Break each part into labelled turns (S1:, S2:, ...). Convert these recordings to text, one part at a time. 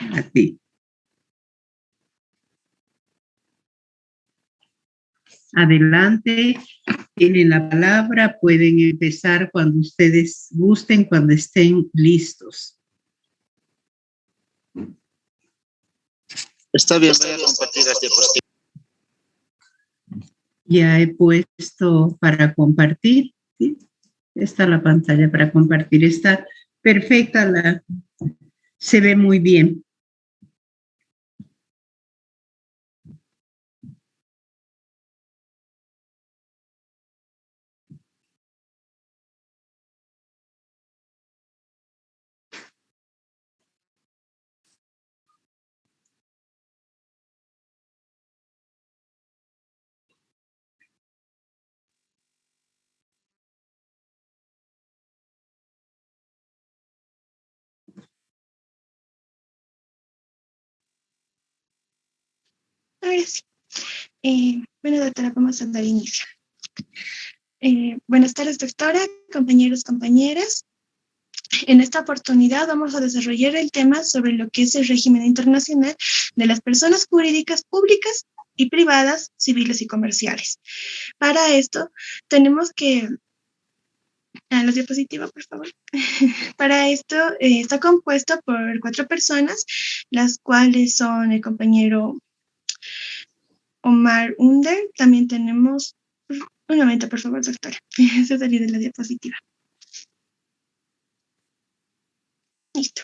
S1: A ti. Adelante, tienen la palabra, pueden empezar cuando ustedes gusten, cuando estén listos.
S2: Está bien, voy a compartir las diapositivas.
S1: Ya he puesto para compartir, ¿sí? Está la pantalla para compartir, está perfecta, se ve muy bien.
S3: Ahora sí. Bueno, doctora, vamos a dar inicio. Buenas tardes, doctora, compañeros, compañeras. En esta oportunidad vamos a desarrollar el tema sobre lo que es el régimen internacional de las personas jurídicas públicas y privadas, civiles y comerciales. Para esto, tenemos que... la diapositiva, por favor. Para esto, está compuesto por 4 personas, las cuales son el compañero Omar Under. También tenemos... Un momento, por favor, doctora. Se salió de la diapositiva. Listo.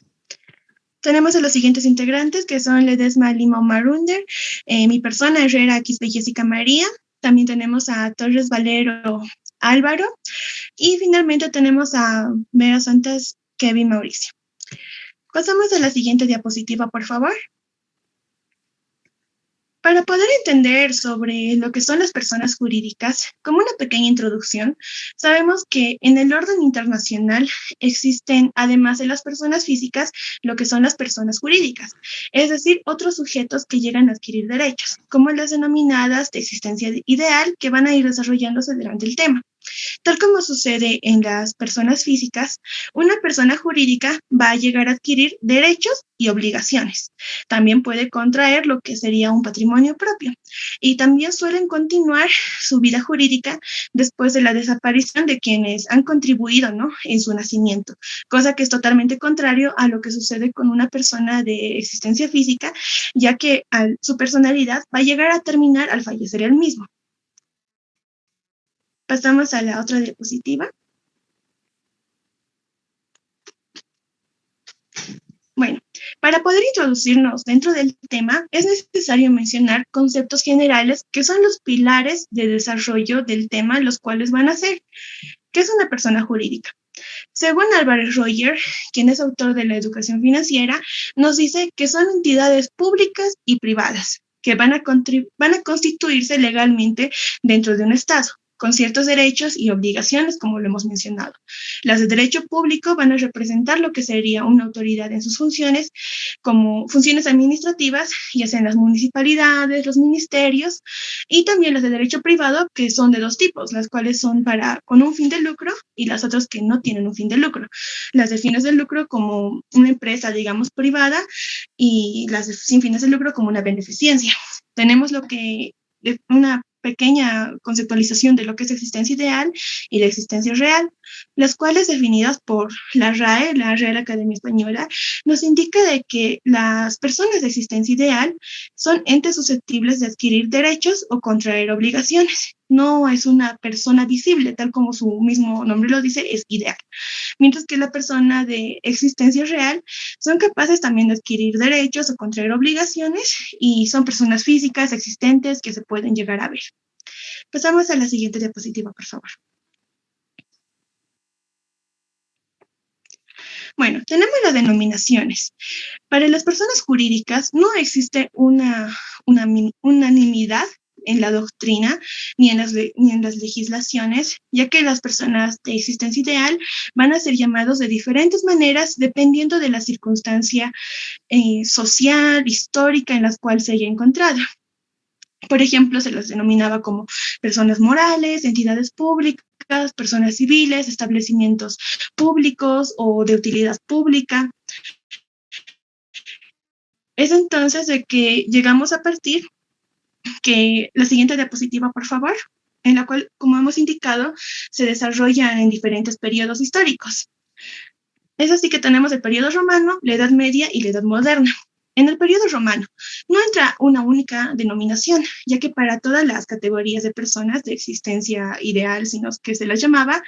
S3: Tenemos a los siguientes integrantes, que son Ledesma Lima Omar Under, mi persona, Herrera Quispe Jessica María. También tenemos a Torres Valero Álvaro. Y finalmente tenemos a Vera Santos Kevin Mauricio. Pasamos a la siguiente diapositiva, por favor. Para poder entender sobre lo que son las personas jurídicas, como una pequeña introducción, sabemos que en el orden internacional existen, además de las personas físicas, lo que son las personas jurídicas, es decir, otros sujetos que llegan a adquirir derechos, como las denominadas de existencia ideal, que van a ir desarrollándose durante el tema. Tal como sucede en las personas físicas, una persona jurídica va a llegar a adquirir derechos y obligaciones. También puede contraer lo que sería un patrimonio propio. Y también suelen continuar su vida jurídica después de la desaparición de quienes han contribuido, ¿no?, en su nacimiento, cosa que es totalmente contrario a lo que sucede con una persona de existencia física, ya que su personalidad va a llegar a terminar al fallecer él mismo. Pasamos a la otra diapositiva. Bueno, para poder introducirnos dentro del tema, es necesario mencionar conceptos generales que son los pilares de desarrollo del tema, los cuales van a ser: ¿qué es una persona jurídica? Según Álvarez Roger, quien es autor de la educación financiera, nos dice que son entidades públicas y privadas que van a constituirse legalmente dentro de un Estado, con ciertos derechos y obligaciones, como lo hemos mencionado. Las de derecho público van a representar lo que sería una autoridad en sus funciones, como funciones administrativas, ya sean las municipalidades, los ministerios, y también las de derecho privado, que son de 2 tipos, las cuales son con un fin de lucro y las otras que no tienen un fin de lucro. Las de fines de lucro como una empresa, digamos, privada, y las de sin fines de lucro como una beneficencia. Tenemos una pequeña conceptualización de lo que es existencia ideal y la existencia real, las cuales, definidas por la RAE, la Real Academia Española, nos indica de que las personas de existencia ideal son entes susceptibles de adquirir derechos o contraer obligaciones. No es una persona visible, tal como su mismo nombre lo dice, es ideal. Mientras que la persona de existencia real son capaces también de adquirir derechos o contraer obligaciones y son personas físicas existentes que se pueden llegar a ver. Pasamos a la siguiente diapositiva, por favor. Bueno, tenemos las denominaciones. Para las personas jurídicas no existe una unanimidad en la doctrina ni en las legislaciones, ya que las personas de existencia ideal van a ser llamados de diferentes maneras dependiendo de la circunstancia social, histórica en la cual se haya encontrado. Por ejemplo, se las denominaba como personas morales, entidades públicas, personas civiles, establecimientos públicos o de utilidad pública. Es entonces de que llegamos a partir que la siguiente diapositiva, por favor, en la cual, como hemos indicado, se desarrollan en diferentes periodos históricos. Es así que tenemos el periodo romano, la Edad Media y la Edad Moderna. En el periodo romano no entra una única denominación, ya que para todas las categorías de personas de existencia ideal, sino que se las llamaba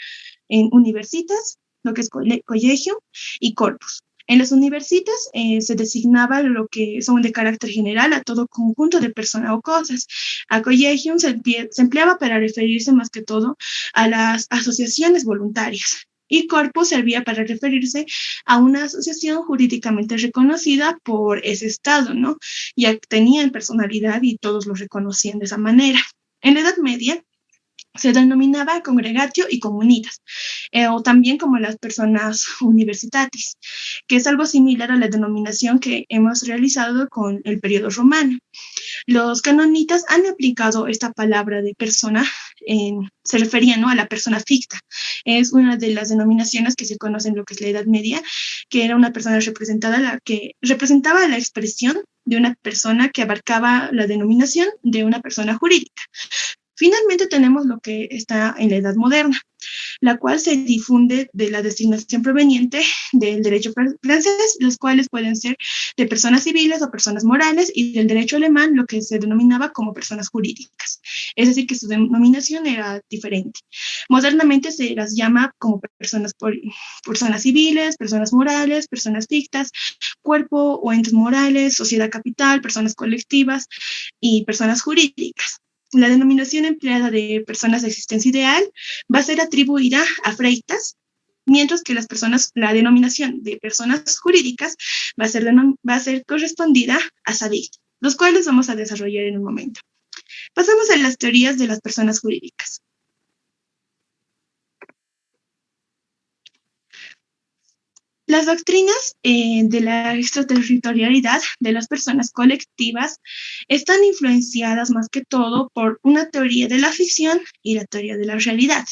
S3: en universitas, lo que es colegio y corpus. En las universitas se designaba lo que son de carácter general a todo conjunto de personas o cosas. A colegium se empleaba para referirse más que todo a las asociaciones voluntarias. Y corpus servía para referirse a una asociación jurídicamente reconocida por ese estado, ¿no? Ya tenían personalidad y todos lo reconocían de esa manera. En la Edad Media se denominaba congregatio y comunitas, o también como las personas universitatis, que es algo similar a la denominación que hemos realizado con el periodo romano. Los canonitas han aplicado esta palabra de persona, se refería, ¿no?, a la persona ficta. Es una de las denominaciones que se conocen en lo que es la Edad Media, que era una persona representada, la que representaba la expresión de una persona que abarcaba la denominación de una persona jurídica. Finalmente tenemos lo que está en la Edad Moderna, la cual se difunde de la designación proveniente del derecho francés, los cuales pueden ser de personas civiles o personas morales, y del derecho alemán, lo que se denominaba como personas jurídicas. Es decir, que su denominación era diferente. Modernamente se las llama como personas civiles, personas morales, personas fictas, cuerpo o entes morales, sociedad capital, personas colectivas y personas jurídicas. La denominación empleada de personas de existencia ideal va a ser atribuida a Freitas, mientras que la denominación de personas jurídicas va a ser correspondida a Sadik, los cuales vamos a desarrollar en un momento. Pasamos a las teorías de las personas jurídicas. Las doctrinas de la extraterritorialidad de las personas colectivas están influenciadas más que todo por una teoría de la ficción y la teoría de la realidad.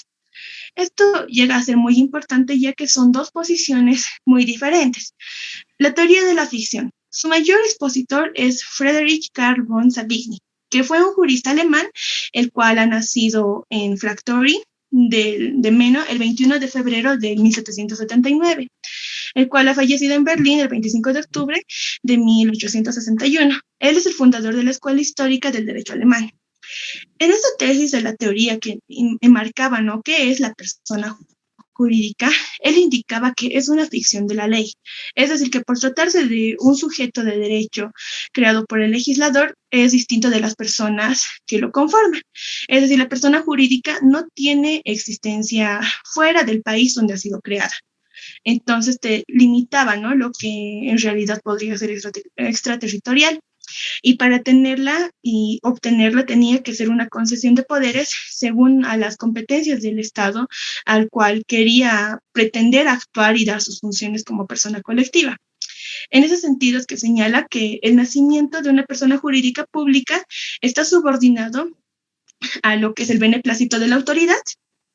S3: Esto llega a ser muy importante ya que son dos posiciones muy diferentes. La teoría de la ficción. Su mayor expositor es Friedrich Karl von Savigny, que fue un jurista alemán, el cual ha nacido en Factory de Meno el 21 de febrero de 1779. El cual ha fallecido en Berlín el 25 de octubre de 1861. Él es el fundador de la Escuela Histórica del Derecho Alemán. En esta tesis de la teoría que enmarcaba, ¿no?, qué es la persona jurídica, él indicaba que es una ficción de la ley. Es decir, que por tratarse de un sujeto de derecho creado por el legislador, es distinto de las personas que lo conforman. Es decir, la persona jurídica no tiene existencia fuera del país donde ha sido creada. Entonces te limitaba, ¿no?, lo que en realidad podría ser extraterritorial. Y para tenerla y obtenerla tenía que ser una concesión de poderes según a las competencias del Estado al cual quería pretender actuar y dar sus funciones como persona colectiva. En ese sentido es que señala que el nacimiento de una persona jurídica pública está subordinado a lo que es el beneplácito de la autoridad,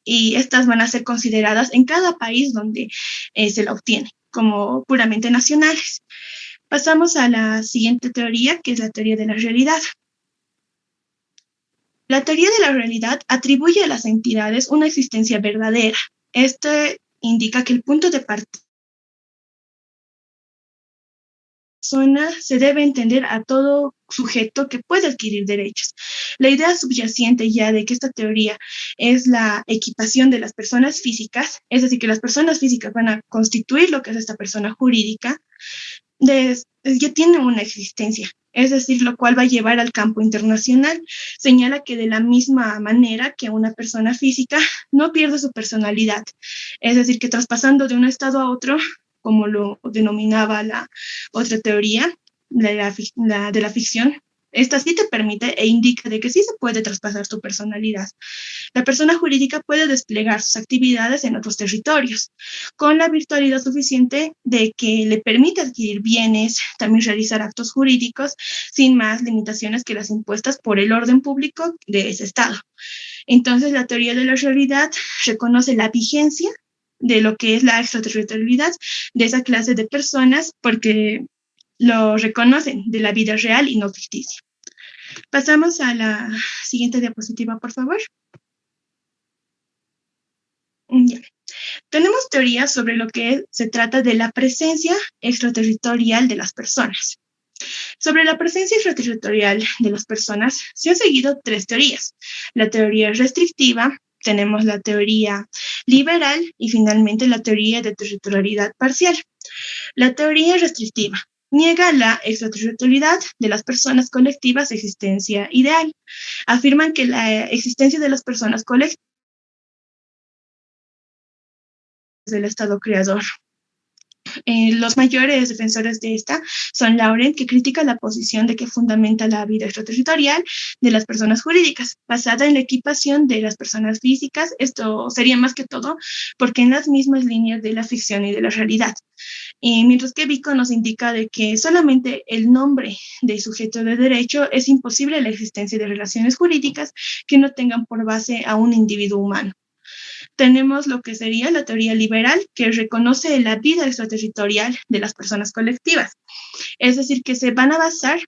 S3: y estas van a ser consideradas en cada país donde se la obtiene como puramente nacionales. Pasamos a la siguiente teoría, que es la teoría de la realidad. La teoría de la realidad atribuye a las entidades una existencia verdadera. Esto indica que el punto de partida se debe entender a todo sujeto que puede adquirir derechos. La idea subyacente ya de que esta teoría es la equipación de las personas físicas, es decir, que las personas físicas van a constituir lo que es esta persona jurídica, ya tiene una existencia, es decir, lo cual va a llevar al campo internacional. Señala que de la misma manera que una persona física no pierde su personalidad, es decir, que traspasando de un estado a otro, como lo denominaba la otra teoría, de la ficción, esta sí te permite e indica de que sí se puede traspasar tu personalidad. La persona jurídica puede desplegar sus actividades en otros territorios, con la virtualidad suficiente de que le permite adquirir bienes, también realizar actos jurídicos, sin más limitaciones que las impuestas por el orden público de ese Estado. Entonces, la teoría de la realidad reconoce la vigencia de lo que es la extraterritorialidad de esa clase de personas, porque lo reconocen de la vida real y no ficticia. Pasamos a la siguiente diapositiva, por favor. Ya. Tenemos teorías sobre lo que se trata de la presencia extraterritorial de las personas. Sobre la presencia extraterritorial de las personas se han seguido 3 teorías. La teoría restrictiva, tenemos la teoría liberal y finalmente la teoría de territorialidad parcial. La teoría restrictiva niega la extraterritorialidad de las personas colectivas de existencia ideal. Afirman que la existencia de las personas colectivas es del Estado creador. Los mayores defensores de esta son Laurent, que critica la posición de que fundamenta la vida extraterritorial de las personas jurídicas, basada en la equipación de las personas físicas. Esto sería más que todo porque en las mismas líneas de la ficción y de la realidad. Mientras que Vico nos indica de que solamente el nombre de sujeto de derecho es imposible la existencia de relaciones jurídicas que no tengan por base a un individuo humano. Tenemos lo que sería la teoría liberal, que reconoce la vida extraterritorial de las personas colectivas. Es decir, que se van a basar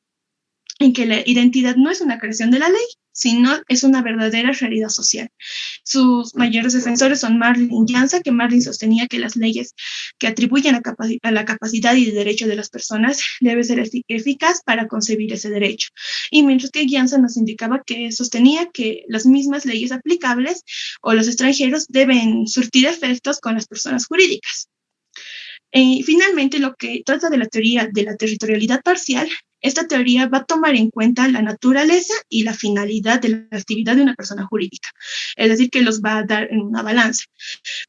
S3: en que la identidad no es una creación de la ley, sino es una verdadera realidad social. Sus mayores defensores son Marlin y Jansa, que Marlin sostenía que las leyes que atribuyen a la capacidad y derecho de las personas deben ser eficaz para concebir ese derecho. Y mientras que Jansa nos indicaba que sostenía que las mismas leyes aplicables o los extranjeros deben surtir efectos con las personas jurídicas. Finalmente, lo que trata de la teoría de la territorialidad parcial, esta teoría va a tomar en cuenta la naturaleza y la finalidad de la actividad de una persona jurídica. Es decir, que los va a dar en una balanza.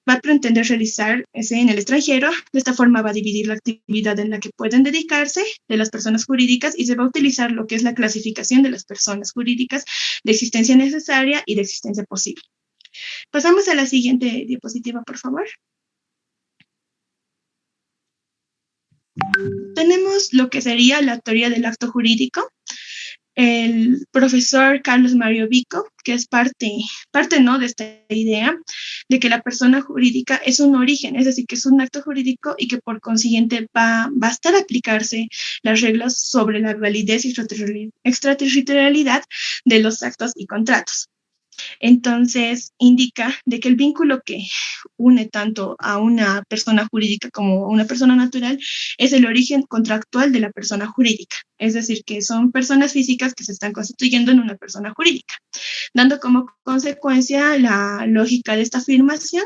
S3: Va a pretender realizarse en el extranjero. De esta forma va a dividir la actividad en la que pueden dedicarse de las personas jurídicas y se va a utilizar lo que es la clasificación de las personas jurídicas de existencia necesaria y de existencia posible. Pasamos a la siguiente diapositiva, por favor. Tenemos lo que sería la teoría del acto jurídico. El profesor Carlos Mario Vico, que es parte ¿no? de esta idea de que la persona jurídica es un origen, es decir, que es un acto jurídico y que por consiguiente va a estar a aplicarse las reglas sobre la validez y extraterritorialidad de los actos y contratos. Entonces, indica de que el vínculo que une tanto a una persona jurídica como a una persona natural es el origen contractual de la persona jurídica. Es decir, que son personas físicas que se están constituyendo en una persona jurídica, dando como consecuencia la lógica de esta afirmación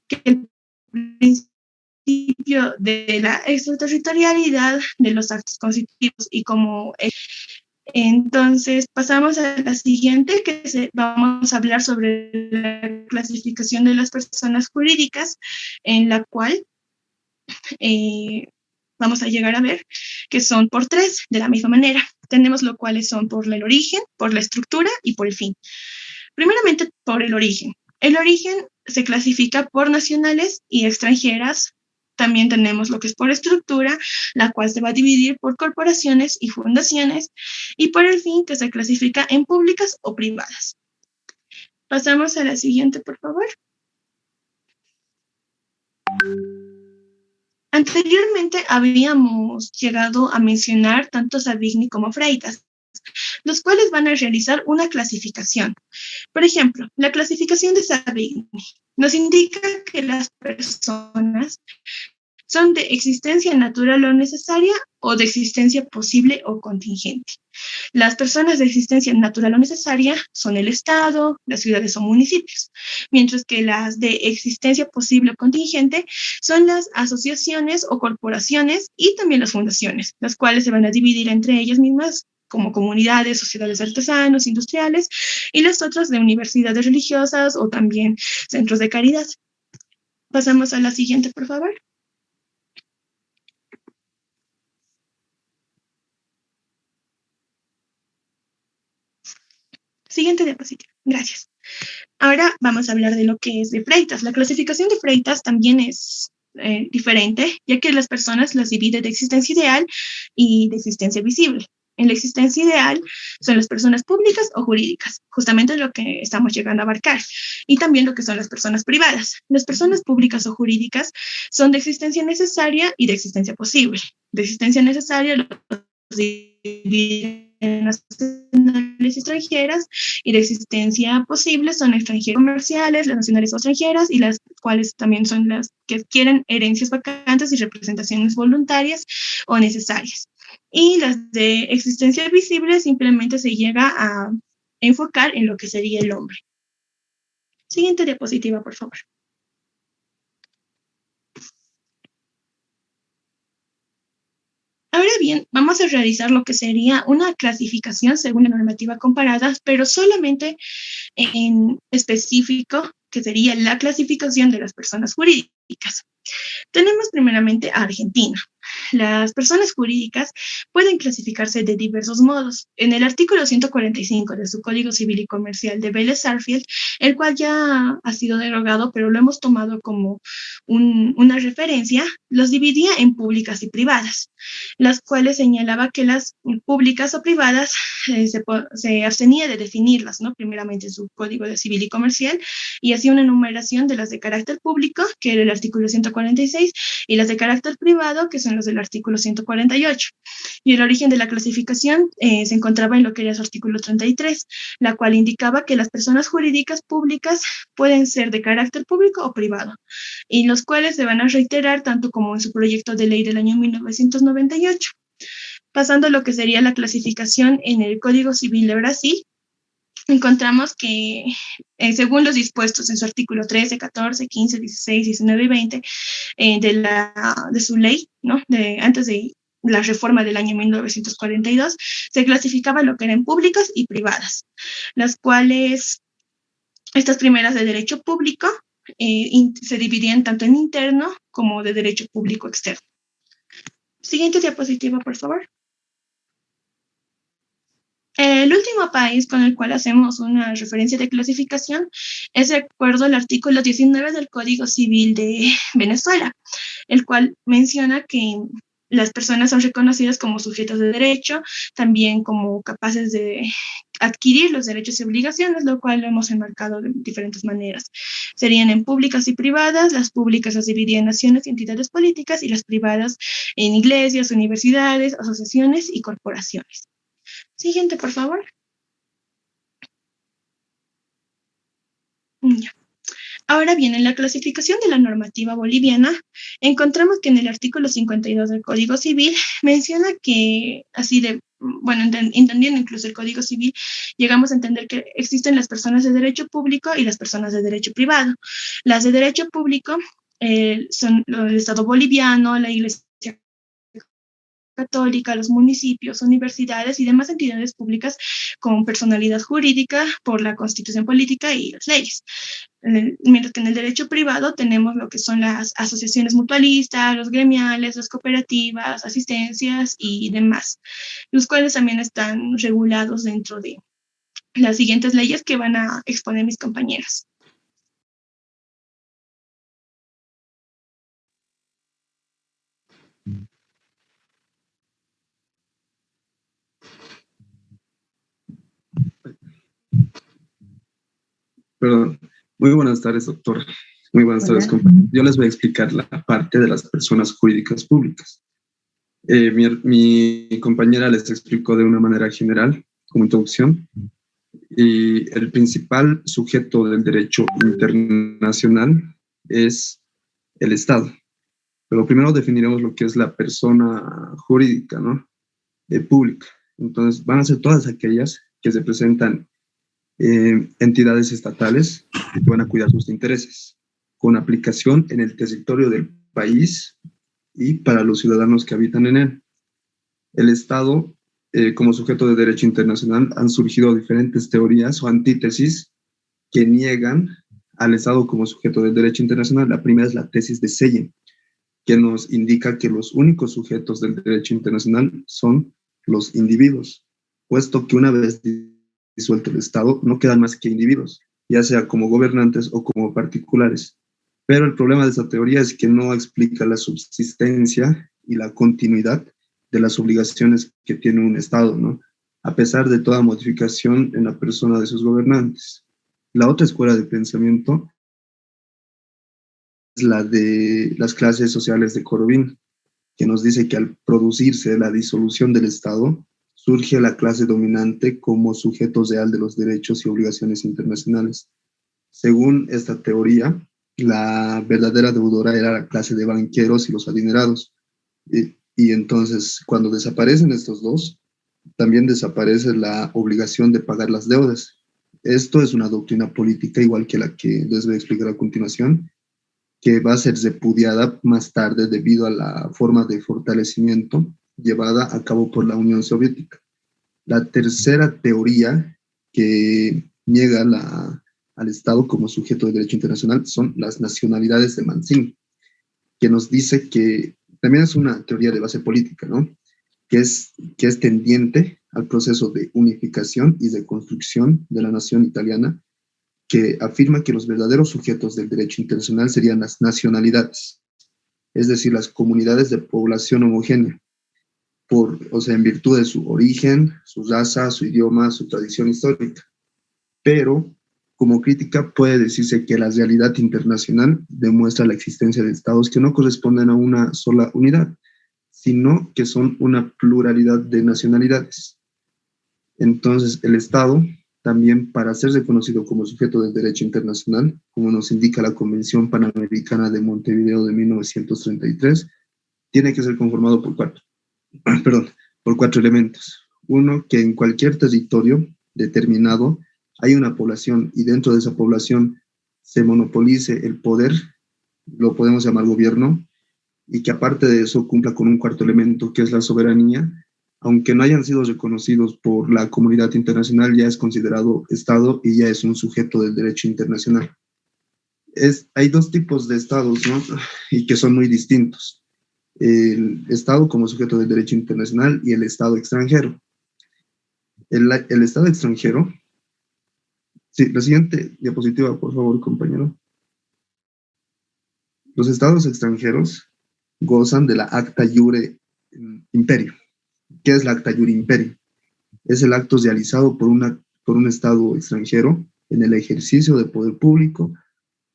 S3: que el principio de la extraterritorialidad de los actos constitutivos y como entonces, pasamos a la siguiente, vamos a hablar sobre la clasificación de las personas jurídicas, en la cual vamos a llegar a ver que son por 3, de la misma manera. Tenemos lo cuales son por el origen, por la estructura y por el fin. Primeramente, por el origen. El origen se clasifica por nacionales y extranjeras. También tenemos lo que es por estructura, la cual se va a dividir por corporaciones y fundaciones, y por el fin, que se clasifica en públicas o privadas. Pasamos a la siguiente, por favor. Anteriormente habíamos llegado a mencionar tanto Savigny como Freitas, los cuales van a realizar una clasificación. Por ejemplo, la clasificación de Savigny nos indica que las personas son de existencia natural o necesaria o de existencia posible o contingente. Las personas de existencia natural o necesaria son el Estado, las ciudades o municipios, mientras que las de existencia posible o contingente son las asociaciones o corporaciones y también las fundaciones, las cuales se van a dividir entre ellas mismas como comunidades, sociedades de artesanos, industriales, y las otras de universidades religiosas o también centros de caridad. Pasamos a la siguiente, por favor. Siguiente diapositiva. Gracias. Ahora vamos a hablar de lo que es de Freitas. La clasificación de Freitas también es diferente, ya que las personas las divide de existencia ideal y de existencia visible. en la existencia ideal son las personas públicas o jurídicas, justamente lo que estamos llegando a abarcar, y también lo que son las personas privadas. Las personas públicas o jurídicas son de existencia necesaria y de existencia posible. De existencia necesaria los dividen en nacionales y extranjeras, y de existencia posible son extranjeras comerciales, las nacionales o extranjeras, y las cuales también son las que adquieren herencias vacantes y representaciones voluntarias o necesarias. Y las de existencia visible simplemente se llega a enfocar en lo que sería el hombre. Siguiente diapositiva, por favor. Ahora bien, vamos a realizar lo que sería una clasificación según la normativa comparada, pero solamente en específico, que sería la clasificación de las personas jurídicas. Tenemos primeramente a Argentina. Las personas jurídicas pueden clasificarse de diversos modos. En el artículo 145 de su Código Civil y Comercial de Vélez-Sarsfield, el cual ya ha sido derogado, pero lo hemos tomado como una referencia, los dividía en públicas y privadas, las cuales señalaba que las públicas o privadas se abstenía de definirlas, ¿no? Primeramente en su Código de Civil y Comercial, y hacía una enumeración de las de carácter público, que era el artículo 146, y las de carácter privado, que son los del artículo 148. Y el origen de la clasificación se encontraba en lo que era su artículo 33, la cual indicaba que las personas jurídicas públicas pueden ser de carácter público o privado, y los cuales se van a reiterar tanto como en su proyecto de ley del año 1998. Pasando a lo que sería la clasificación en el Código Civil de Brasil, encontramos que, según los dispuestos en su artículo 13, 14, 15, 16, 19 y 20 de su ley, ¿no? Antes de la reforma del año 1942, se clasificaba lo que eran públicas y privadas, las cuales, estas primeras de derecho público, se dividían tanto en interno como de derecho público externo. Siguiente diapositiva, por favor. El último país con el cual hacemos una referencia de clasificación es de acuerdo al artículo 19 del Código Civil de Venezuela, el cual menciona que las personas son reconocidas como sujetos de derecho, también como capaces de adquirir los derechos y obligaciones, lo cual lo hemos enmarcado de diferentes maneras. Serían en públicas y privadas. Las públicas las dividían en naciones y entidades políticas, y las privadas en iglesias, universidades, asociaciones y corporaciones. Siguiente, por favor. Ya. Ahora bien, en la clasificación de la normativa boliviana, encontramos que en el artículo 52 del Código Civil menciona que, entendiendo incluso el Código Civil, llegamos a entender que existen las personas de derecho público y las personas de derecho privado. Las de derecho público son el Estado boliviano, la Iglesia Católica, los municipios, universidades y demás entidades públicas con personalidad jurídica por la Constitución política y las leyes. Mientras que en el derecho privado tenemos lo que son las asociaciones mutualistas, los gremiales, las cooperativas, asistencias y demás, los cuales también están regulados dentro de las siguientes leyes que van a exponer mis compañeros.
S4: Perdón. Muy buenas tardes, doctor. Muy buenas tardes, compañeros. Yo les voy a explicar la parte de las personas jurídicas públicas. Mi compañera les explicó de una manera general, como introducción, y el principal sujeto del derecho internacional es el Estado. Pero primero definiremos lo que es la persona jurídica, ¿no? Pública. Entonces, van a ser todas aquellas que se presentan entidades estatales que van a cuidar sus intereses, con aplicación en el territorio del país y para los ciudadanos que habitan en él. El Estado, como sujeto de derecho internacional, han surgido diferentes teorías o antítesis que niegan al Estado como sujeto de derecho internacional. La primera es la tesis de Sellen, que nos indica que los únicos sujetos del derecho internacional son los individuos, puesto que una vez disuelto el Estado, no quedan más que individuos, ya sea como gobernantes o como particulares. Pero el problema de esta teoría es que no explica la subsistencia y la continuidad de las obligaciones que tiene un Estado, ¿no? A pesar de toda modificación en la persona de sus gobernantes. La otra escuela de pensamiento es la de las clases sociales de Corvin, que nos dice que al producirse la disolución del Estado, surge la clase dominante como sujeto real de los derechos y obligaciones internacionales. Según esta teoría, la verdadera deudora era la clase de banqueros y los adinerados. Y entonces, cuando desaparecen estos dos, también desaparece la obligación de pagar las deudas. Esto es una doctrina política igual que la que les voy a explicar a continuación, que va a ser repudiada más tarde debido a la forma de fortalecimiento llevada a cabo por la Unión Soviética. La tercera teoría que niega al Estado como sujeto de derecho internacional son las nacionalidades de Mancini, que nos dice que también es una teoría de base política, ¿no? que es tendiente al proceso de unificación y de construcción de la nación italiana, que afirma que los verdaderos sujetos del derecho internacional serían las nacionalidades, es decir, las comunidades de población homogénea, o sea, en virtud de su origen, su raza, su idioma, su tradición histórica. Pero, como crítica, puede decirse que la realidad internacional demuestra la existencia de estados que no corresponden a una sola unidad, sino que son una pluralidad de nacionalidades. Entonces, el Estado, también para ser reconocido como sujeto del derecho internacional, como nos indica la Convención Panamericana de Montevideo de 1933, tiene que ser conformado por cuatro elementos. Uno, que en cualquier territorio determinado hay una población y dentro de esa población se monopolice el poder, lo podemos llamar gobierno, y que aparte de eso cumpla con un cuarto elemento que es la soberanía, aunque no hayan sido reconocidos por la comunidad internacional, ya es considerado Estado y ya es un sujeto del derecho internacional. Hay dos tipos de Estados, ¿no? Y que son muy distintos. El Estado como sujeto del derecho internacional y el Estado extranjero. El Estado extranjero, sí, la siguiente diapositiva, por favor, compañero. Los Estados extranjeros gozan de la Acta Iure Imperio. ¿Qué es la Acta Iure Imperio? Es el acto realizado por un Estado extranjero en el ejercicio de poder público,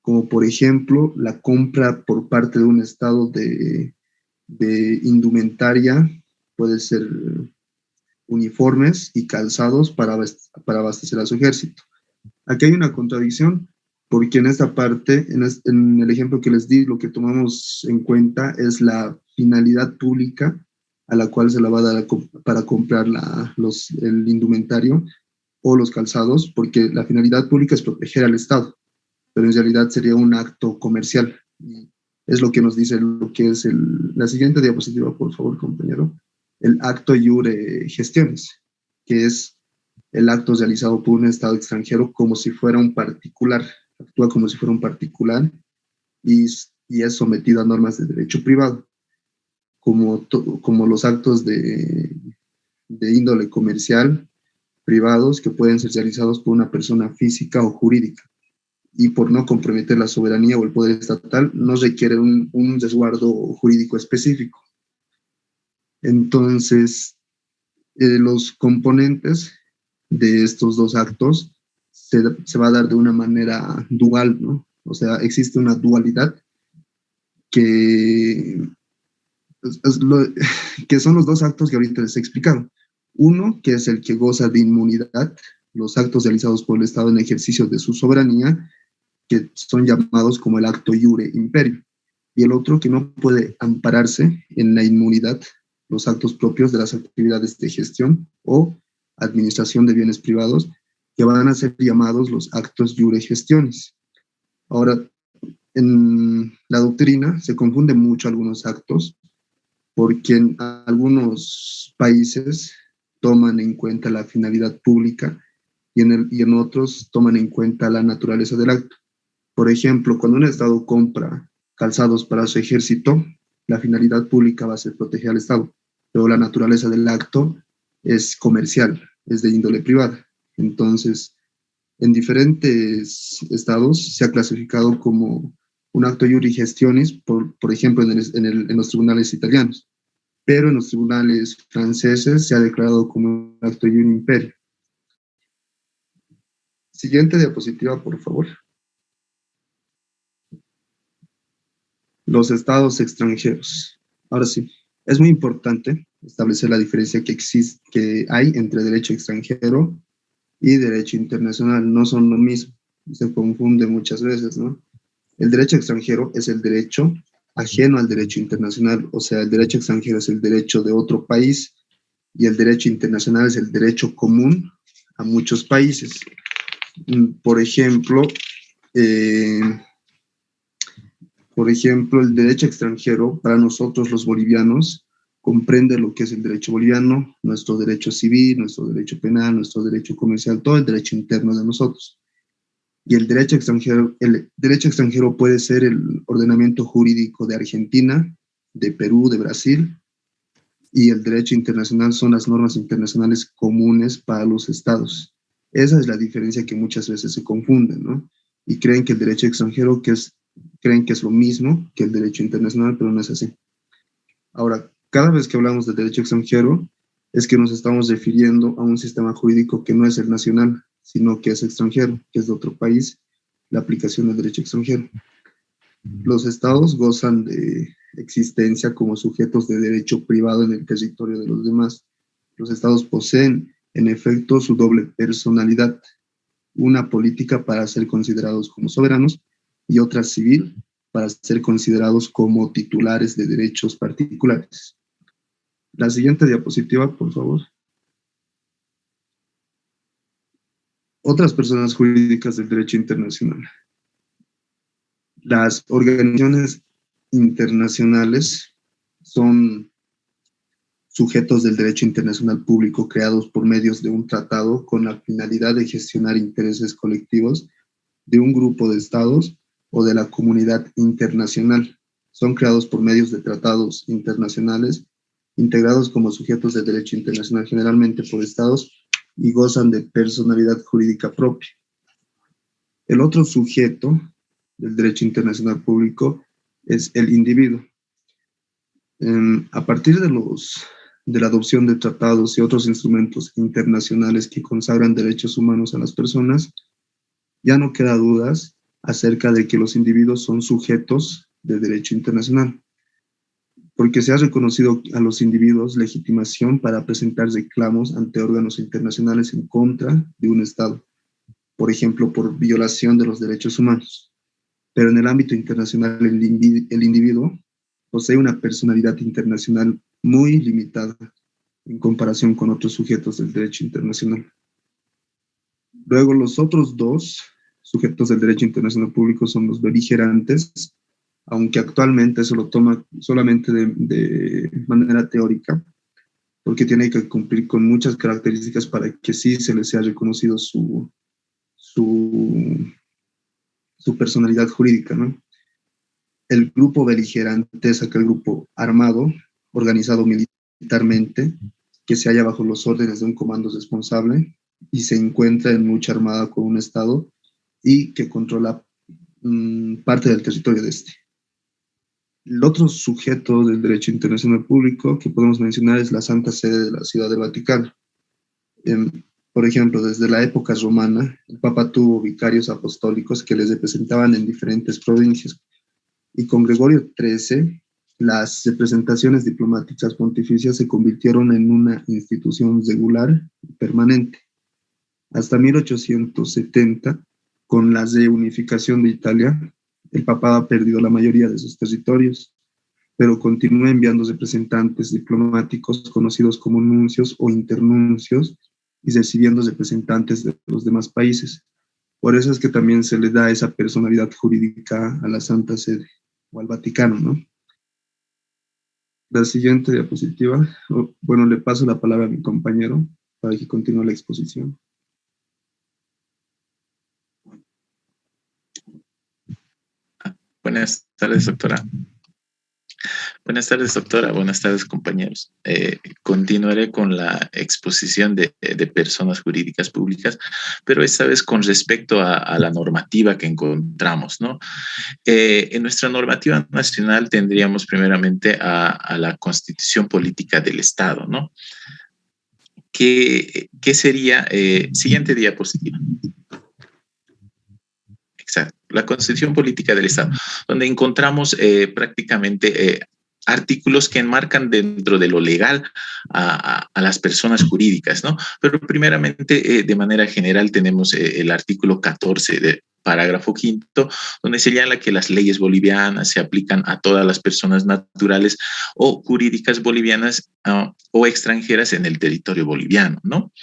S4: como por ejemplo la compra por parte de un Estado de indumentaria, puede ser uniformes y calzados para abastecer a su ejército. Aquí hay una contradicción, porque en esta parte, en el ejemplo que les di, lo que tomamos en cuenta es la finalidad pública a la cual se la va a dar para comprar el indumentario o los calzados, porque la finalidad pública es proteger al Estado, pero en realidad sería un acto comercial. Y es lo que nos dice lo que es la siguiente diapositiva, por favor, compañero. El acto iure gestiones, que es el acto realizado por un Estado extranjero como si fuera un particular, actúa como si fuera un particular y es sometido a normas de derecho privado, como los actos de índole comercial privados que pueden ser realizados por una persona física o jurídica, y por no comprometer la soberanía o el poder estatal no requiere un resguardo jurídico específico. Entonces, los componentes de estos dos actos se va a dar de una manera dual, ¿no? O sea, existe una dualidad que son los dos actos que ahorita les he explicado. Uno, que es el que goza de inmunidad, los actos realizados por el Estado en ejercicio de su soberanía, que son llamados como el acto iure imperio. Y el otro, que no puede ampararse en la inmunidad, los actos propios de las actividades de gestión o administración de bienes privados, que van a ser llamados los actos iure gestiones. Ahora, en la doctrina se confunden mucho algunos actos, porque en algunos países toman en cuenta la finalidad pública y en otros toman en cuenta la naturaleza del acto. Por ejemplo, cuando un Estado compra calzados para su ejército, la finalidad pública va a ser proteger al Estado, pero la naturaleza del acto es comercial, es de índole privada. Entonces, en diferentes estados se ha clasificado como un acto iure gestionis, por ejemplo, en los tribunales italianos. pero en los tribunales franceses se ha declarado como un acto de un imperio. Siguiente diapositiva, por favor. Los estados extranjeros. Ahora sí, es muy importante establecer la diferencia que hay entre derecho extranjero y derecho internacional. No son lo mismo, se confunde muchas veces, ¿no? El derecho extranjero es el derecho ajeno al derecho internacional, o sea, el derecho extranjero es el derecho de otro país y el derecho internacional es el derecho común a muchos países. Por ejemplo, eh, el derecho extranjero para nosotros los bolivianos comprende lo que es el derecho boliviano, nuestro derecho civil, nuestro derecho penal, nuestro derecho comercial, todo el derecho interno de nosotros. Y el derecho extranjero puede ser el ordenamiento jurídico de Argentina, de Perú, de Brasil, y el derecho internacional son las normas internacionales comunes para los estados. Esa es la diferencia que muchas veces se confunden, ¿no? Y creen que el derecho extranjero creen que es lo mismo que el derecho internacional, pero no es así. Ahora, cada vez que hablamos de derecho extranjero, es que nos estamos refiriendo a un sistema jurídico que no es el nacional, sino que es extranjero, que es de otro país, la aplicación del derecho extranjero. Los estados gozan de existencia como sujetos de derecho privado en el territorio de los demás. Los estados poseen, en efecto, su doble personalidad, una política para ser considerados como soberanos y otra civil para ser considerados como titulares de derechos particulares. La siguiente diapositiva, por favor. Otras personas jurídicas del derecho internacional. Las organizaciones internacionales son sujetos del derecho internacional público creados por medios de un tratado con la finalidad de gestionar intereses colectivos de un grupo de estados o de la comunidad internacional. Son creados por medios de tratados internacionales integrados como sujetos de derecho internacional generalmente por estados y gozan de personalidad jurídica propia. El otro sujeto del derecho internacional público es el individuo. A partir de la adopción de tratados y otros instrumentos internacionales que consagran derechos humanos a las personas, ya no queda dudas acerca de que los individuos son sujetos de derecho internacional, porque se ha reconocido a los individuos legitimación para presentar reclamos ante órganos internacionales en contra de un Estado, por ejemplo, por violación de los derechos humanos. Pero en el ámbito internacional, el individuo posee una personalidad internacional muy limitada en comparación con otros sujetos del derecho internacional. Luego, los otros dos sujetos del derecho internacional público son los beligerantes, aunque actualmente se lo toma solamente de manera teórica, porque tiene que cumplir con muchas características para que sí se les sea reconocido su personalidad jurídica, ¿no? El grupo beligerante es aquel grupo armado, organizado militarmente, que se halla bajo los órdenes de un comando responsable y se encuentra en lucha armada con un Estado y que controla parte del territorio de este. El otro sujeto del derecho internacional público que podemos mencionar es la Santa Sede de la Ciudad del Vaticano. Por ejemplo, desde la época romana, el Papa tuvo vicarios apostólicos que les representaban en diferentes provincias. Y con Gregorio XIII, las representaciones diplomáticas pontificias se convirtieron en una institución regular y permanente. Hasta 1870, con la reunificación de Italia, el papado ha perdido la mayoría de sus territorios, pero continúa enviando representantes diplomáticos conocidos como nuncios o internuncios y recibiendo representantes de los demás países. Por eso es que también se le da esa personalidad jurídica a la Santa Sede o al Vaticano, ¿no? La siguiente diapositiva, bueno, le paso la palabra a mi compañero para que continúe la exposición.
S5: Buenas tardes, doctora. Buenas tardes, doctora. Buenas tardes, compañeros. Continuaré con la exposición de personas jurídicas públicas, pero esta vez con respecto a la normativa que encontramos, ¿no? En nuestra normativa nacional tendríamos primeramente a la Constitución Política del Estado, ¿no? ¿Qué sería? Siguiente diapositiva. Exacto. La Constitución Política del Estado, donde encontramos prácticamente artículos que enmarcan dentro de lo legal a las personas jurídicas, ¿no? Pero primeramente, de manera general, tenemos el artículo 14 de parágrafo quinto, donde señala que las leyes bolivianas se aplican a todas las personas naturales o jurídicas bolivianas o extranjeras en el territorio boliviano, ¿no?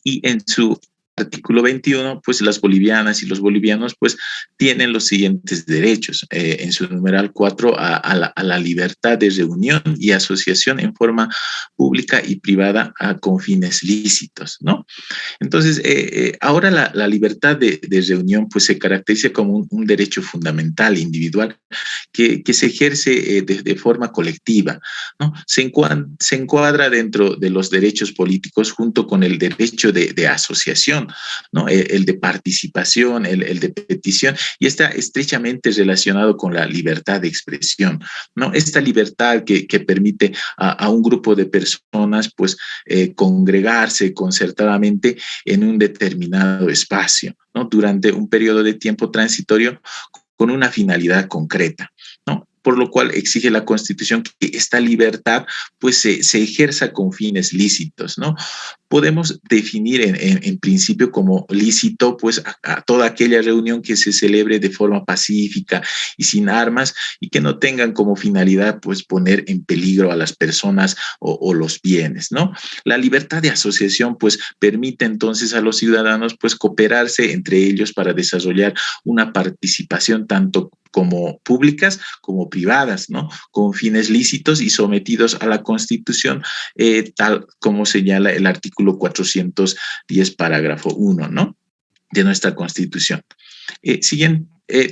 S5: Y en su artículo 21, pues las bolivianas y los bolivianos pues tienen los siguientes derechos. En su numeral 4 a la libertad de reunión y asociación en forma pública y privada con fines lícitos, ¿no? Entonces, ahora la libertad de reunión pues se caracteriza como un derecho fundamental, individual, que se ejerce de forma colectiva, ¿no? Se encuadra dentro de los derechos políticos junto con el derecho de asociación, ¿no? El de participación, el de petición, y está estrechamente relacionado con la libertad de expresión, ¿no? Esta libertad que permite a un grupo de personas pues congregarse concertadamente en un determinado espacio, ¿no? Durante un periodo de tiempo transitorio con una finalidad concreta, ¿no? Por lo cual exige la Constitución que esta libertad pues se ejerza con fines lícitos, ¿no? Podemos definir en principio como lícito pues a toda aquella reunión que se celebre de forma pacífica y sin armas y que no tengan como finalidad pues poner en peligro a las personas o los bienes, ¿no? La libertad de asociación pues permite entonces a los ciudadanos pues cooperarse entre ellos para desarrollar una participación tanto como públicas como privadas, ¿no? Con fines lícitos y sometidos a la Constitución, tal como señala el artículo 410, parágrafo 1, ¿no? De nuestra Constitución. Siguiente.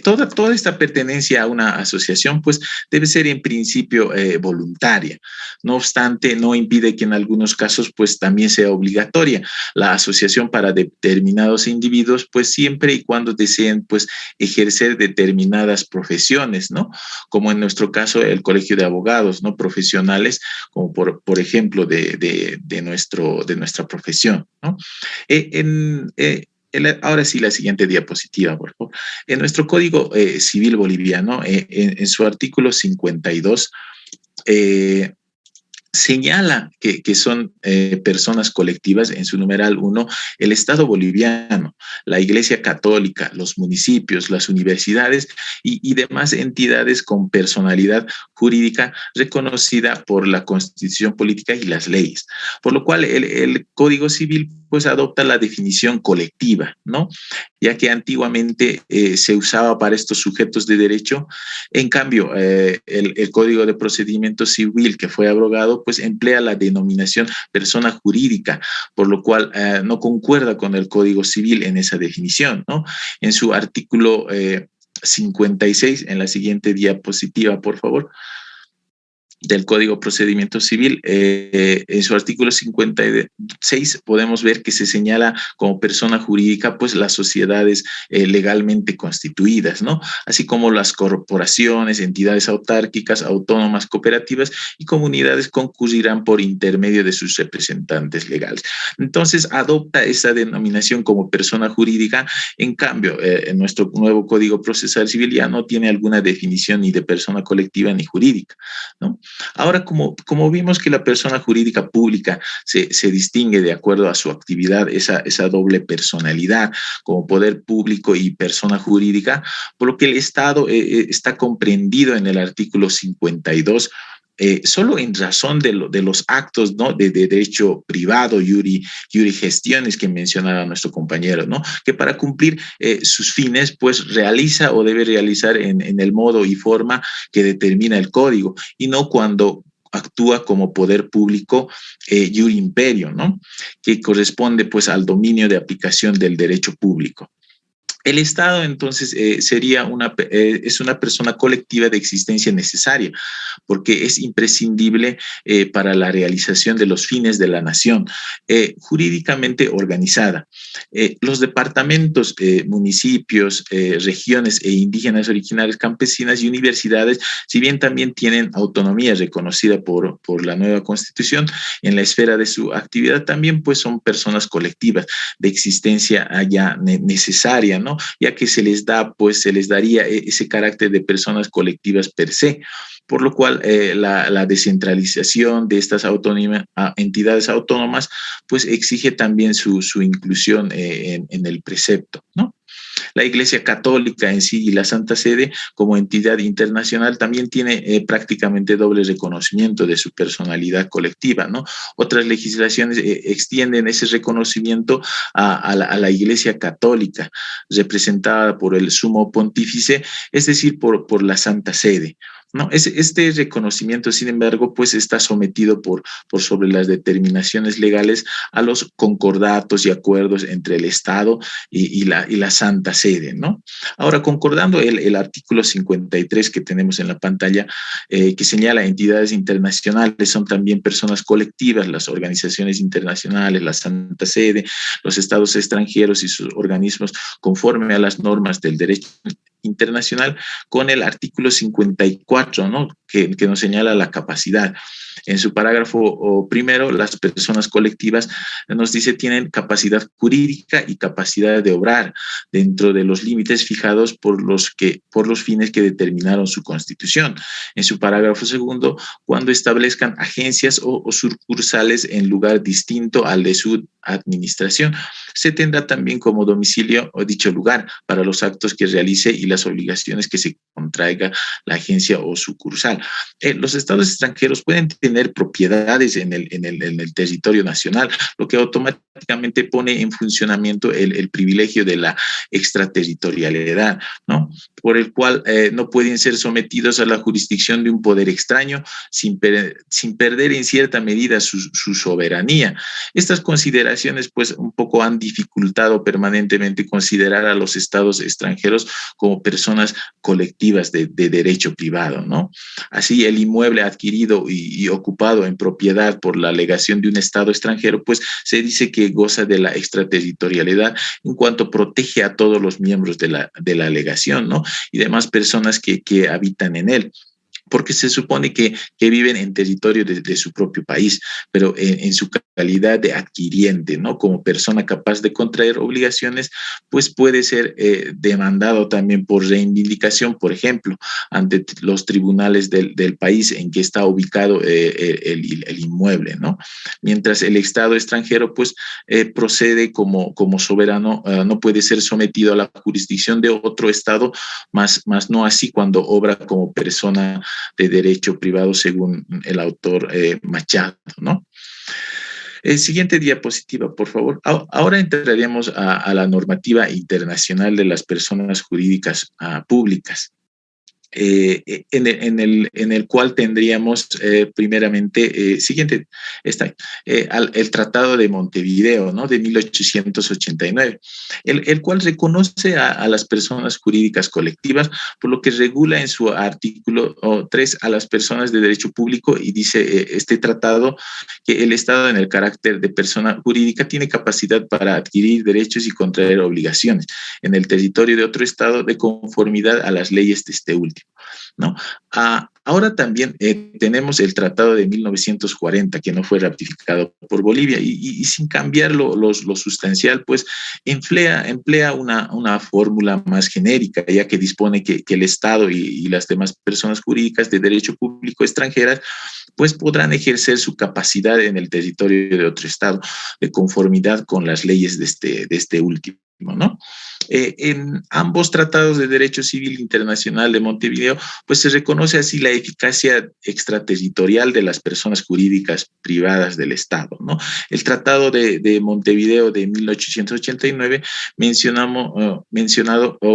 S5: Toda esta pertenencia a una asociación pues debe ser en principio voluntaria. No obstante, no impide que en algunos casos pues también sea obligatoria la asociación para determinados individuos pues siempre y cuando deseen pues ejercer determinadas profesiones, ¿no? Como en nuestro caso el Colegio de Abogados, ¿no? Profesionales, como por ejemplo de nuestra profesión, ¿no? Ahora sí, la siguiente diapositiva, por favor. En nuestro Código Civil boliviano, en su artículo 52, señala que son personas colectivas, en su numeral 1, el Estado boliviano, la Iglesia Católica, los municipios, las universidades y demás entidades con personalidad jurídica reconocida por la Constitución Política y las leyes. Por lo cual el Código Civil pues adopta la definición colectiva, ¿no? Ya que antiguamente se usaba para estos sujetos de derecho. En cambio, el Código de Procedimiento Civil que fue abrogado, pues emplea la denominación persona jurídica, por lo cual no concuerda con el Código Civil en esa definición, ¿no? En su artículo 56, en la siguiente diapositiva, por favor, del Código de Procedimiento Civil, en su artículo 56 podemos ver que se señala como persona jurídica pues las sociedades legalmente constituidas, ¿no? Así como las corporaciones, entidades autárquicas, autónomas, cooperativas y comunidades concurrirán por intermedio de sus representantes legales. Entonces adopta esa denominación como persona jurídica. En cambio, en nuestro nuevo Código Procesal Civil ya no tiene alguna definición ni de persona colectiva ni jurídica, ¿no? Ahora, como vimos que la persona jurídica pública se distingue de acuerdo a su actividad, esa doble personalidad como poder público y persona jurídica, por lo que el Estado está comprendido en el artículo 52 solo en razón de los actos, ¿no? de derecho privado, iuri gestiones que mencionaba nuestro compañero, ¿no? Que para cumplir sus fines, pues realiza o debe realizar en el modo y forma que determina el código, y no cuando actúa como poder público iuri imperio, ¿no? Que corresponde pues al dominio de aplicación del derecho público. El Estado, entonces, es una persona colectiva de existencia necesaria, porque es imprescindible para la realización de los fines de la nación, jurídicamente organizada. Los departamentos, municipios, regiones e indígenas originarias campesinas y universidades, si bien también tienen autonomía reconocida por la nueva Constitución en la esfera de su actividad, también pues son personas colectivas de existencia allá necesaria, ¿no? Ya que se les daría ese carácter de personas colectivas per se, por lo cual la descentralización de estas entidades autónomas pues exige también su inclusión en el precepto, ¿no? La Iglesia Católica en sí y la Santa Sede como entidad internacional también tiene prácticamente doble reconocimiento de su personalidad colectiva, ¿no? Otras legislaciones extienden ese reconocimiento a la Iglesia Católica, representada por el Sumo Pontífice, es decir, por la Santa Sede. ¿No? Este reconocimiento, sin embargo, pues está sometido por sobre las determinaciones legales a los concordatos y acuerdos entre el Estado y la Santa Sede, ¿no? Ahora, concordando el artículo 53 que tenemos en la pantalla, que señala entidades internacionales, son también personas colectivas, las organizaciones internacionales, la Santa Sede, los estados extranjeros y sus organismos conforme a las normas del derecho internacional, con el artículo 54, ¿no? que nos señala la capacidad. En su parágrafo primero, las personas colectivas, nos dice, tienen capacidad jurídica y capacidad de obrar dentro de los límites fijados por los fines que determinaron su Constitución. En su parágrafo segundo, cuando establezcan agencias o sucursales en lugar distinto al de su administración, se tendrá también como domicilio o dicho lugar para los actos que realice y las obligaciones que se contraiga la agencia o sucursal. Los estados extranjeros pueden tener propiedades en el territorio nacional, lo que automáticamente pone en funcionamiento el privilegio de la extraterritorialidad, ¿no? Por el cual no pueden ser sometidos a la jurisdicción de un poder extraño sin perder en cierta medida su soberanía. Estas consideraciones pues un poco han dificultado permanentemente considerar a los estados extranjeros como personas colectivas de derecho privado, ¿no? Así, el inmueble adquirido y ocupado en propiedad por la alegación de un estado extranjero, pues se dice que goza de la extraterritorialidad en cuanto protege a todos los miembros de la alegación, ¿no? Y demás personas que habitan en él, porque se supone que viven en territorio de su propio país, pero en su calidad de adquiriente, ¿no? Como persona capaz de contraer obligaciones, pues puede ser demandado también por reivindicación, por ejemplo, ante los tribunales del país en que está ubicado el inmueble, ¿no? Mientras el Estado extranjero, pues, procede como soberano, no puede ser sometido a la jurisdicción de otro Estado, más no así cuando obra como persona de derecho privado, según el autor Machado, ¿no? Siguiente diapositiva, por favor. Ahora entraríamos a la normativa internacional de las personas jurídicas públicas. En el cual tendríamos primeramente, siguiente, el Tratado de Montevideo, ¿no? De 1889, el cual reconoce a las personas jurídicas colectivas, por lo que regula en su artículo 3 a las personas de derecho público, y dice este tratado que el Estado, en el carácter de persona jurídica, tiene capacidad para adquirir derechos y contraer obligaciones en el territorio de otro Estado de conformidad a las leyes de este último, ¿no? Ahora también tenemos el Tratado de 1940, que no fue ratificado por Bolivia, y sin cambiar lo sustancial, pues emplea una fórmula más genérica, ya que dispone que el Estado y las demás personas jurídicas de derecho público extranjeras pues podrán ejercer su capacidad en el territorio de otro Estado, de conformidad con las leyes de este último, ¿no? En ambos tratados de derecho civil internacional de Montevideo, pues se reconoce así la eficacia extraterritorial de las personas jurídicas privadas del Estado, ¿no? El Tratado de Montevideo de 1889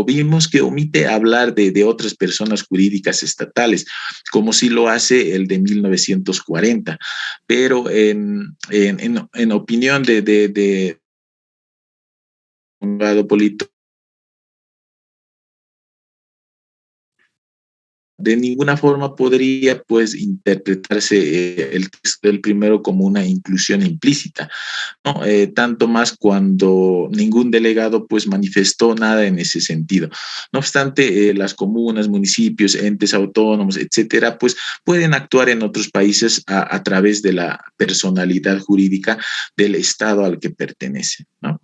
S5: vimos que omite hablar de otras personas jurídicas estatales, como sí lo hace el de 1940, pero en opinión de un lado político de ninguna forma podría pues interpretarse el texto del primero como una inclusión implícita, ¿no? Tanto más cuando ningún delegado pues manifestó nada en ese sentido. No obstante, las comunas, municipios, entes autónomos, etcétera, pues pueden actuar en otros países a través de la personalidad jurídica del Estado al que pertenece, ¿no?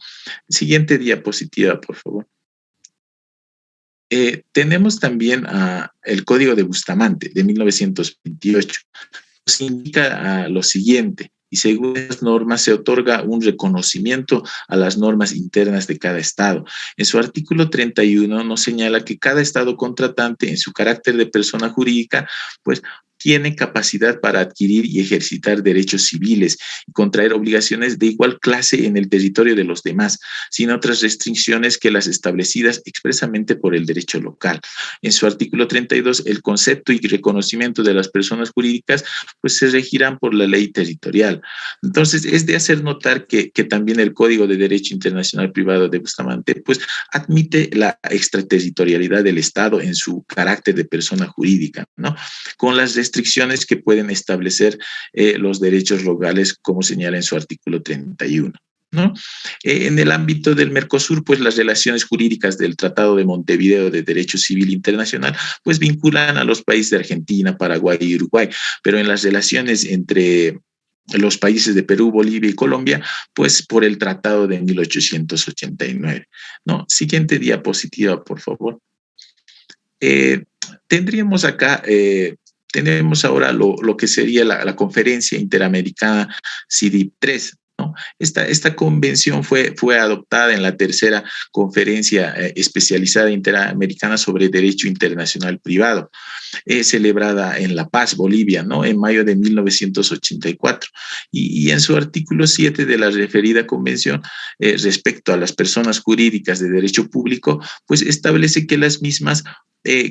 S5: Siguiente diapositiva, por favor. Tenemos también el Código de Bustamante de 1928. Nos indica lo siguiente, y según las normas se otorga un reconocimiento a las normas internas de cada Estado. En su artículo 31 nos señala que cada Estado contratante, en su carácter de persona jurídica, pues tiene capacidad para adquirir y ejercitar derechos civiles y contraer obligaciones de igual clase en el territorio de los demás, sin otras restricciones que las establecidas expresamente por el derecho local. En su artículo 32, el concepto y reconocimiento de las personas jurídicas pues se regirán por la ley territorial. Entonces, es de hacer notar que también el Código de Derecho Internacional Privado de Bustamante pues admite la extraterritorialidad del Estado en su carácter de persona jurídica, ¿no? Con las restricciones que pueden establecer los derechos locales, como señala en su artículo 31. ¿No? En el ámbito del Mercosur, pues las relaciones jurídicas del Tratado de Montevideo de Derecho Civil Internacional, pues vinculan a los países de Argentina, Paraguay y Uruguay, pero en las relaciones entre los países de Perú, Bolivia y Colombia, pues por el Tratado de 1889. ¿No? Siguiente diapositiva, por favor. Tendríamos acá... tenemos ahora lo que sería la Conferencia Interamericana CIDIP-3, ¿no? Esta convención fue adoptada en la tercera conferencia especializada interamericana sobre derecho internacional privado, celebrada en La Paz, Bolivia, ¿no? En mayo de 1984. Y en su artículo 7 de la referida convención, respecto a las personas jurídicas de derecho público, pues establece que las mismas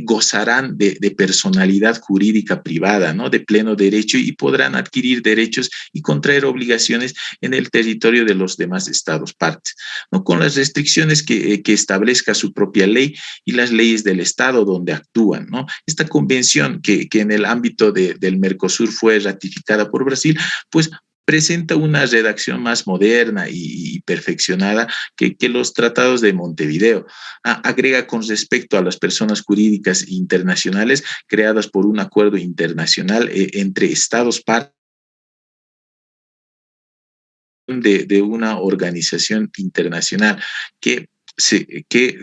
S5: gozarán de personalidad jurídica privada, ¿no? De pleno derecho y podrán adquirir derechos y contraer obligaciones en el territorio de los demás estados partes, ¿no? Con las restricciones que establezca su propia ley y las leyes del estado donde actúan, ¿no? Esta convención que en el ámbito del Mercosur fue ratificada por Brasil, pues presenta una redacción más moderna y perfeccionada que los tratados de Montevideo. Agrega con respecto a las personas jurídicas internacionales creadas por un acuerdo internacional entre estados partes de una organización internacional que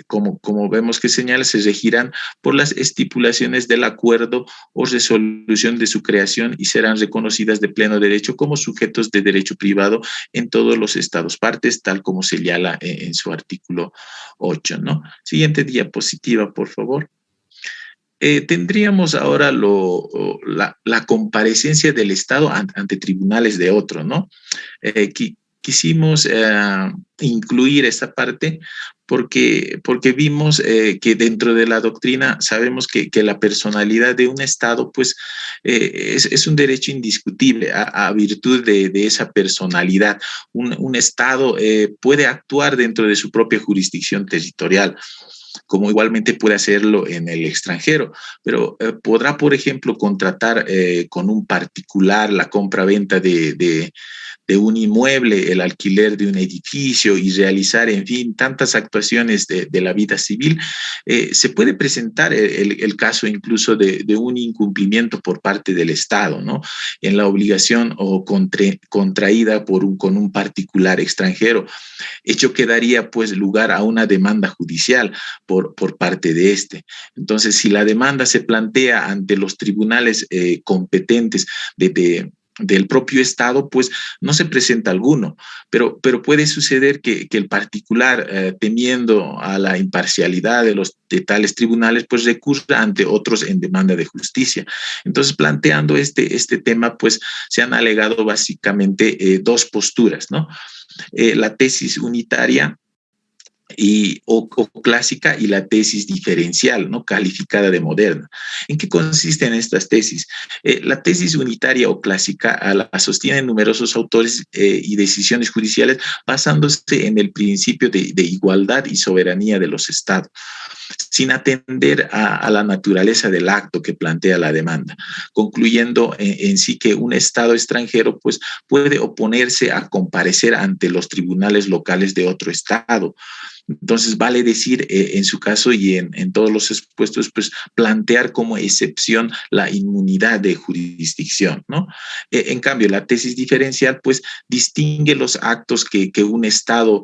S5: como vemos que señala, se regirán por las estipulaciones del acuerdo o resolución de su creación y serán reconocidas de pleno derecho como sujetos de derecho privado en todos los estados partes, tal como señala en su artículo 8, ¿no? Siguiente diapositiva, por favor. Tendríamos ahora la comparecencia del Estado ante tribunales de otro, ¿no? Quisimos incluir esta parte porque vimos que dentro de la doctrina sabemos que la personalidad de un Estado pues es un derecho indiscutible a virtud de esa personalidad. Un Estado puede actuar dentro de su propia jurisdicción territorial, como igualmente puede hacerlo en el extranjero, pero podrá, por ejemplo, contratar con un particular la compra-venta de un inmueble, el alquiler de un edificio y realizar, en fin, tantas actuaciones de la vida civil. Se puede presentar el caso incluso de un incumplimiento por parte del Estado, ¿no? En la obligación o contraída con un particular extranjero, hecho que daría pues lugar a una demanda judicial por parte de este. Entonces, si la demanda se plantea ante los tribunales competentes del propio Estado, pues no se presenta alguno, pero puede suceder que el particular, temiendo a la imparcialidad de tales tribunales, pues recurra ante otros en demanda de justicia. Entonces, planteando este tema, pues se han alegado básicamente dos posturas, ¿no? La tesis unitaria o clásica y la tesis diferencial, ¿no? Calificada de moderna. ¿En qué consisten estas tesis? La tesis unitaria o clásica la sostienen numerosos autores y decisiones judiciales basándose en el principio de igualdad y soberanía de los estados, sin atender a la naturaleza del acto que plantea la demanda, concluyendo en sí que un Estado extranjero pues, puede oponerse a comparecer ante los tribunales locales de otro Estado. Entonces, vale decir, en su caso y en todos los expuestos, pues plantear como excepción la inmunidad de jurisdicción, ¿no? En cambio, la tesis diferencial, pues, distingue los actos que un Estado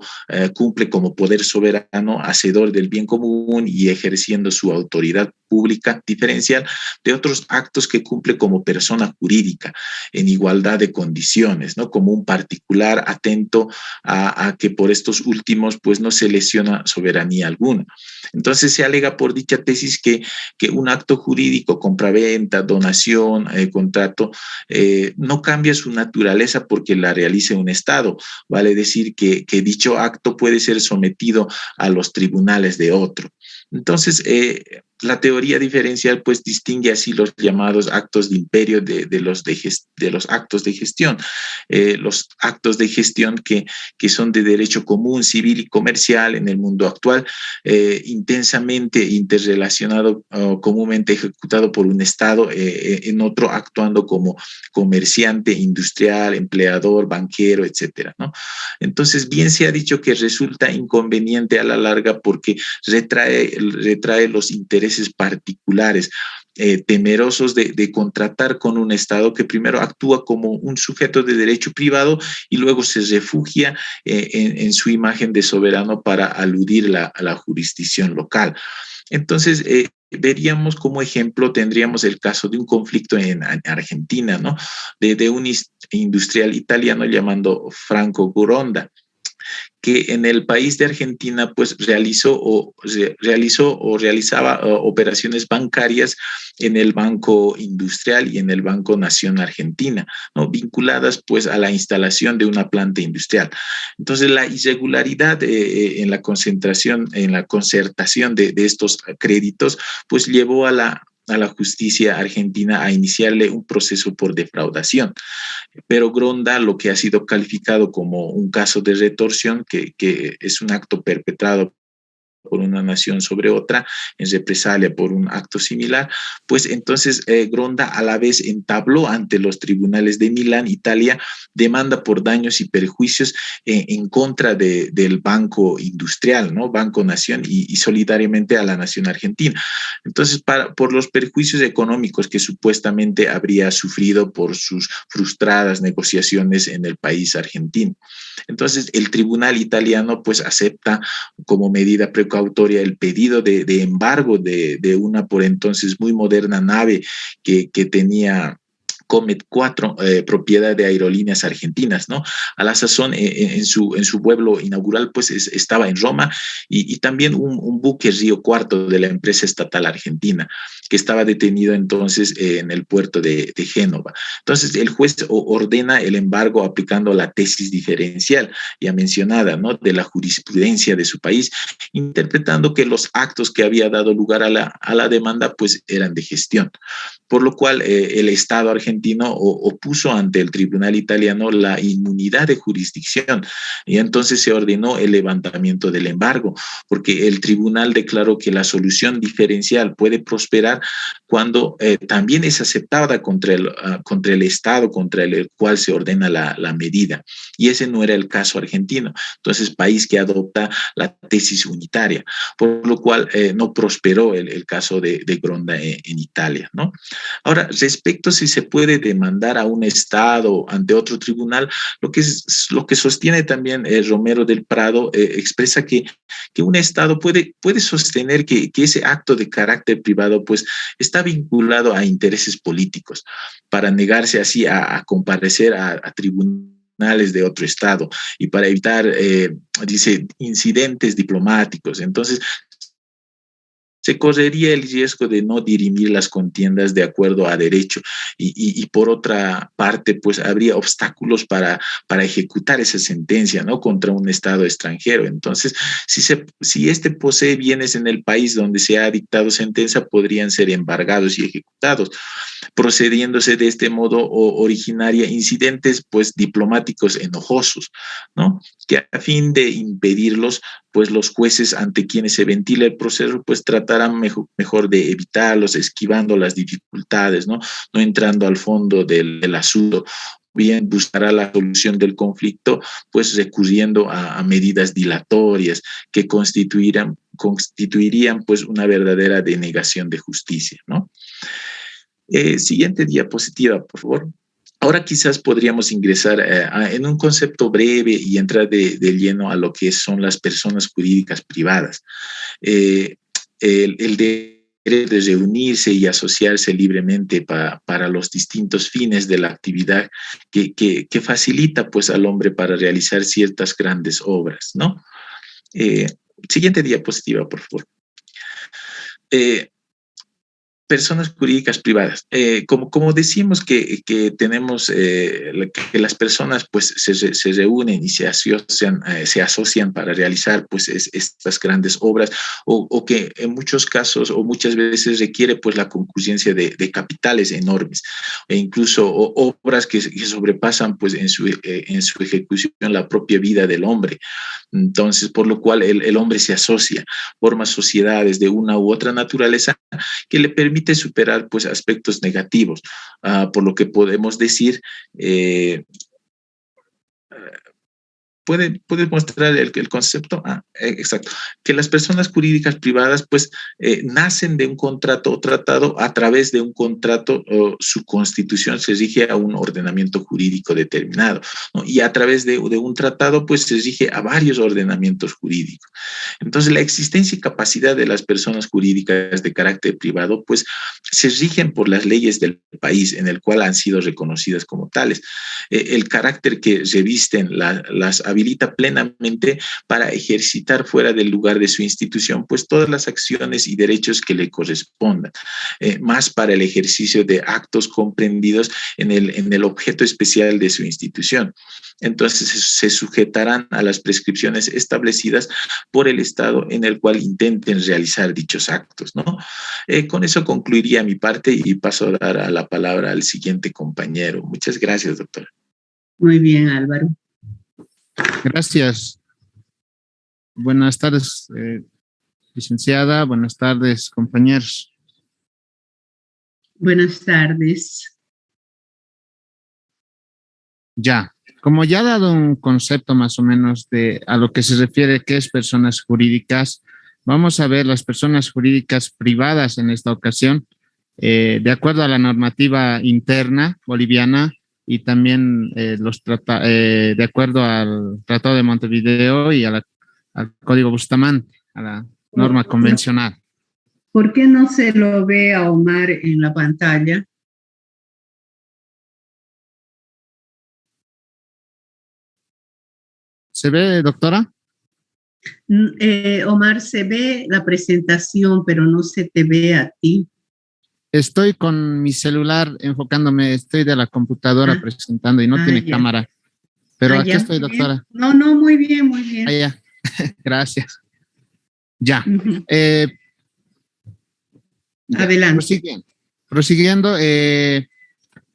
S5: cumple como poder soberano, hacedor del bien común y ejerciendo su autoridad pública diferencial de otros actos que cumple como persona jurídica en igualdad de condiciones, ¿no? Como un particular atento a que por estos últimos, pues, no se lesiona soberanía alguna. Entonces se alega por dicha tesis que un acto jurídico, compraventa, donación, contrato, no cambia su naturaleza porque la realice un Estado. Vale decir que dicho acto puede ser sometido a los tribunales de otro. Entonces, la teoría diferencial pues distingue así los llamados actos de imperio de los actos de gestión. Los actos de gestión que son de derecho común, civil y comercial en el mundo actual, intensamente interrelacionado, comúnmente ejecutado por un Estado, en otro actuando como comerciante, industrial, empleador, banquero, etcétera, ¿no? Entonces, bien se ha dicho que resulta inconveniente a la larga porque retrae los intereses particulares, temerosos de contratar con un Estado que primero actúa como un sujeto de derecho privado y luego se refugia en su imagen de soberano para aludir a la jurisdicción local. Entonces, veríamos como ejemplo, tendríamos el caso de un conflicto en Argentina, ¿no? De un industrial italiano llamado Franco Gronda, que en el país de Argentina pues realizaba operaciones bancarias en el Banco Industrial y en el Banco Nación Argentina, ¿no? Vinculadas pues a la instalación de una planta industrial. Entonces la irregularidad en la concertación de estos créditos pues llevó a la justicia argentina a iniciarle un proceso por defraudación. Pero Gronda, lo que ha sido calificado como un caso de retorsión, que es un acto perpetrado por una nación sobre otra en represalia por un acto similar, pues entonces Gronda a la vez entabló ante los tribunales de Milán, Italia, demanda por daños y perjuicios en contra del Banco Industrial, ¿no? Banco Nación y solidariamente a la nación argentina. Entonces, por los perjuicios económicos que supuestamente habría sufrido por sus frustradas negociaciones en el país argentino. Entonces, el tribunal italiano pues acepta como medida precautoria el pedido de embargo de una por entonces muy moderna nave que tenía Comet 4, propiedad de Aerolíneas Argentinas, ¿no? A la sazón, en su vuelo inaugural, pues estaba en Roma y también un buque Río Cuarto de la empresa estatal argentina, que estaba detenido entonces en el puerto de Génova. Entonces, el juez ordena el embargo aplicando la tesis diferencial ya mencionada, ¿no? De la jurisprudencia de su país, interpretando que los actos que había dado lugar a la demanda, pues eran de gestión. Por lo cual, el Estado argentino opuso ante el tribunal italiano la inmunidad de jurisdicción y entonces se ordenó el levantamiento del embargo, porque el tribunal declaró que la solución diferencial puede prosperar cuando también es aceptada contra el Estado contra el cual se ordena la medida. Y ese no era el caso argentino. Entonces, país que adopta la tesis unitaria, por lo cual no prosperó el caso de Gronda en Italia, ¿no? Ahora, respecto a si se puede demandar a un Estado ante otro tribunal, lo que sostiene también Romero del Prado expresa que un Estado puede sostener que ese acto de carácter privado pues está vinculado a intereses políticos para negarse así a comparecer a tribunales de otro Estado y para evitar, dice, incidentes diplomáticos. Entonces, se correría el riesgo de no dirimir las contiendas de acuerdo a derecho y por otra parte, pues habría obstáculos para ejecutar esa sentencia, ¿no? Contra un Estado extranjero. Entonces, si este posee bienes en el país donde se ha dictado sentencia, podrían ser embargados y ejecutados, procediéndose de este modo o originaria incidentes pues diplomáticos enojosos, ¿no? Que a fin de impedirlos, pues los jueces ante quienes se ventila el proceso, pues tratarán mejor de evitarlos, esquivando las dificultades, ¿no? No entrando al fondo del asunto, bien buscará la solución del conflicto, pues recurriendo a medidas dilatorias que constituirían pues una verdadera denegación de justicia, ¿no? Siguiente diapositiva, por favor. Ahora quizás podríamos ingresar en un concepto breve y entrar de lleno a lo que son las personas jurídicas privadas. El derecho de reunirse y asociarse libremente para los distintos fines de la actividad que facilita pues al hombre para realizar ciertas grandes obras, ¿no? Siguiente diapositiva, por favor. Personas jurídicas privadas. Como decimos que tenemos, que las personas pues se reúnen y se asocian para realizar pues estas grandes obras o que en muchos casos o muchas veces requiere pues la concurrencia de capitales enormes e incluso obras que sobrepasan pues en su ejecución la propia vida del hombre. Entonces, por lo cual el hombre se asocia, forma sociedades de una u otra naturaleza que le permite superar pues aspectos negativos, por lo que podemos decir, ¿Puede mostrar el concepto? Exacto. Que las personas jurídicas privadas pues nacen de un contrato o tratado. A través de un contrato su constitución se rige a un ordenamiento jurídico determinado, ¿no? Y a través de un tratado pues se rige a varios ordenamientos jurídicos. Entonces la existencia y capacidad de las personas jurídicas de carácter privado pues se rigen por las leyes del país en el cual han sido reconocidas como tales. El carácter que revisten las habilita plenamente para ejercitar fuera del lugar de su institución pues todas las acciones y derechos que le correspondan, más para el ejercicio de actos comprendidos en el objeto especial de su institución. Entonces se sujetarán a las prescripciones establecidas por el Estado en el cual intenten realizar dichos actos, ¿no? Con eso concluiría mi parte y paso a dar la palabra al siguiente compañero. Muchas gracias, doctora.
S1: Muy bien, Álvaro.
S6: Gracias. Buenas tardes, licenciada. Buenas tardes, compañeros.
S1: Buenas tardes.
S6: Ya, como ya ha dado un concepto más o menos a lo que se refiere qué es personas jurídicas, vamos a ver las personas jurídicas privadas en esta ocasión, de acuerdo a la normativa interna boliviana y también de acuerdo al Tratado de Montevideo y al Código Bustamante, a la norma convencional.
S1: ¿Por qué no se lo ve a Omar en la pantalla?
S6: ¿Se ve, doctora?
S1: Omar, se ve la presentación, pero no se te ve a ti.
S6: Estoy con mi celular enfocándome, estoy de la computadora presentando y no tiene cámara. Pero aquí estoy, doctora.
S1: No, muy bien, muy bien.
S6: Ya. Gracias. Ya.
S1: Adelante.
S6: Prosiguiendo,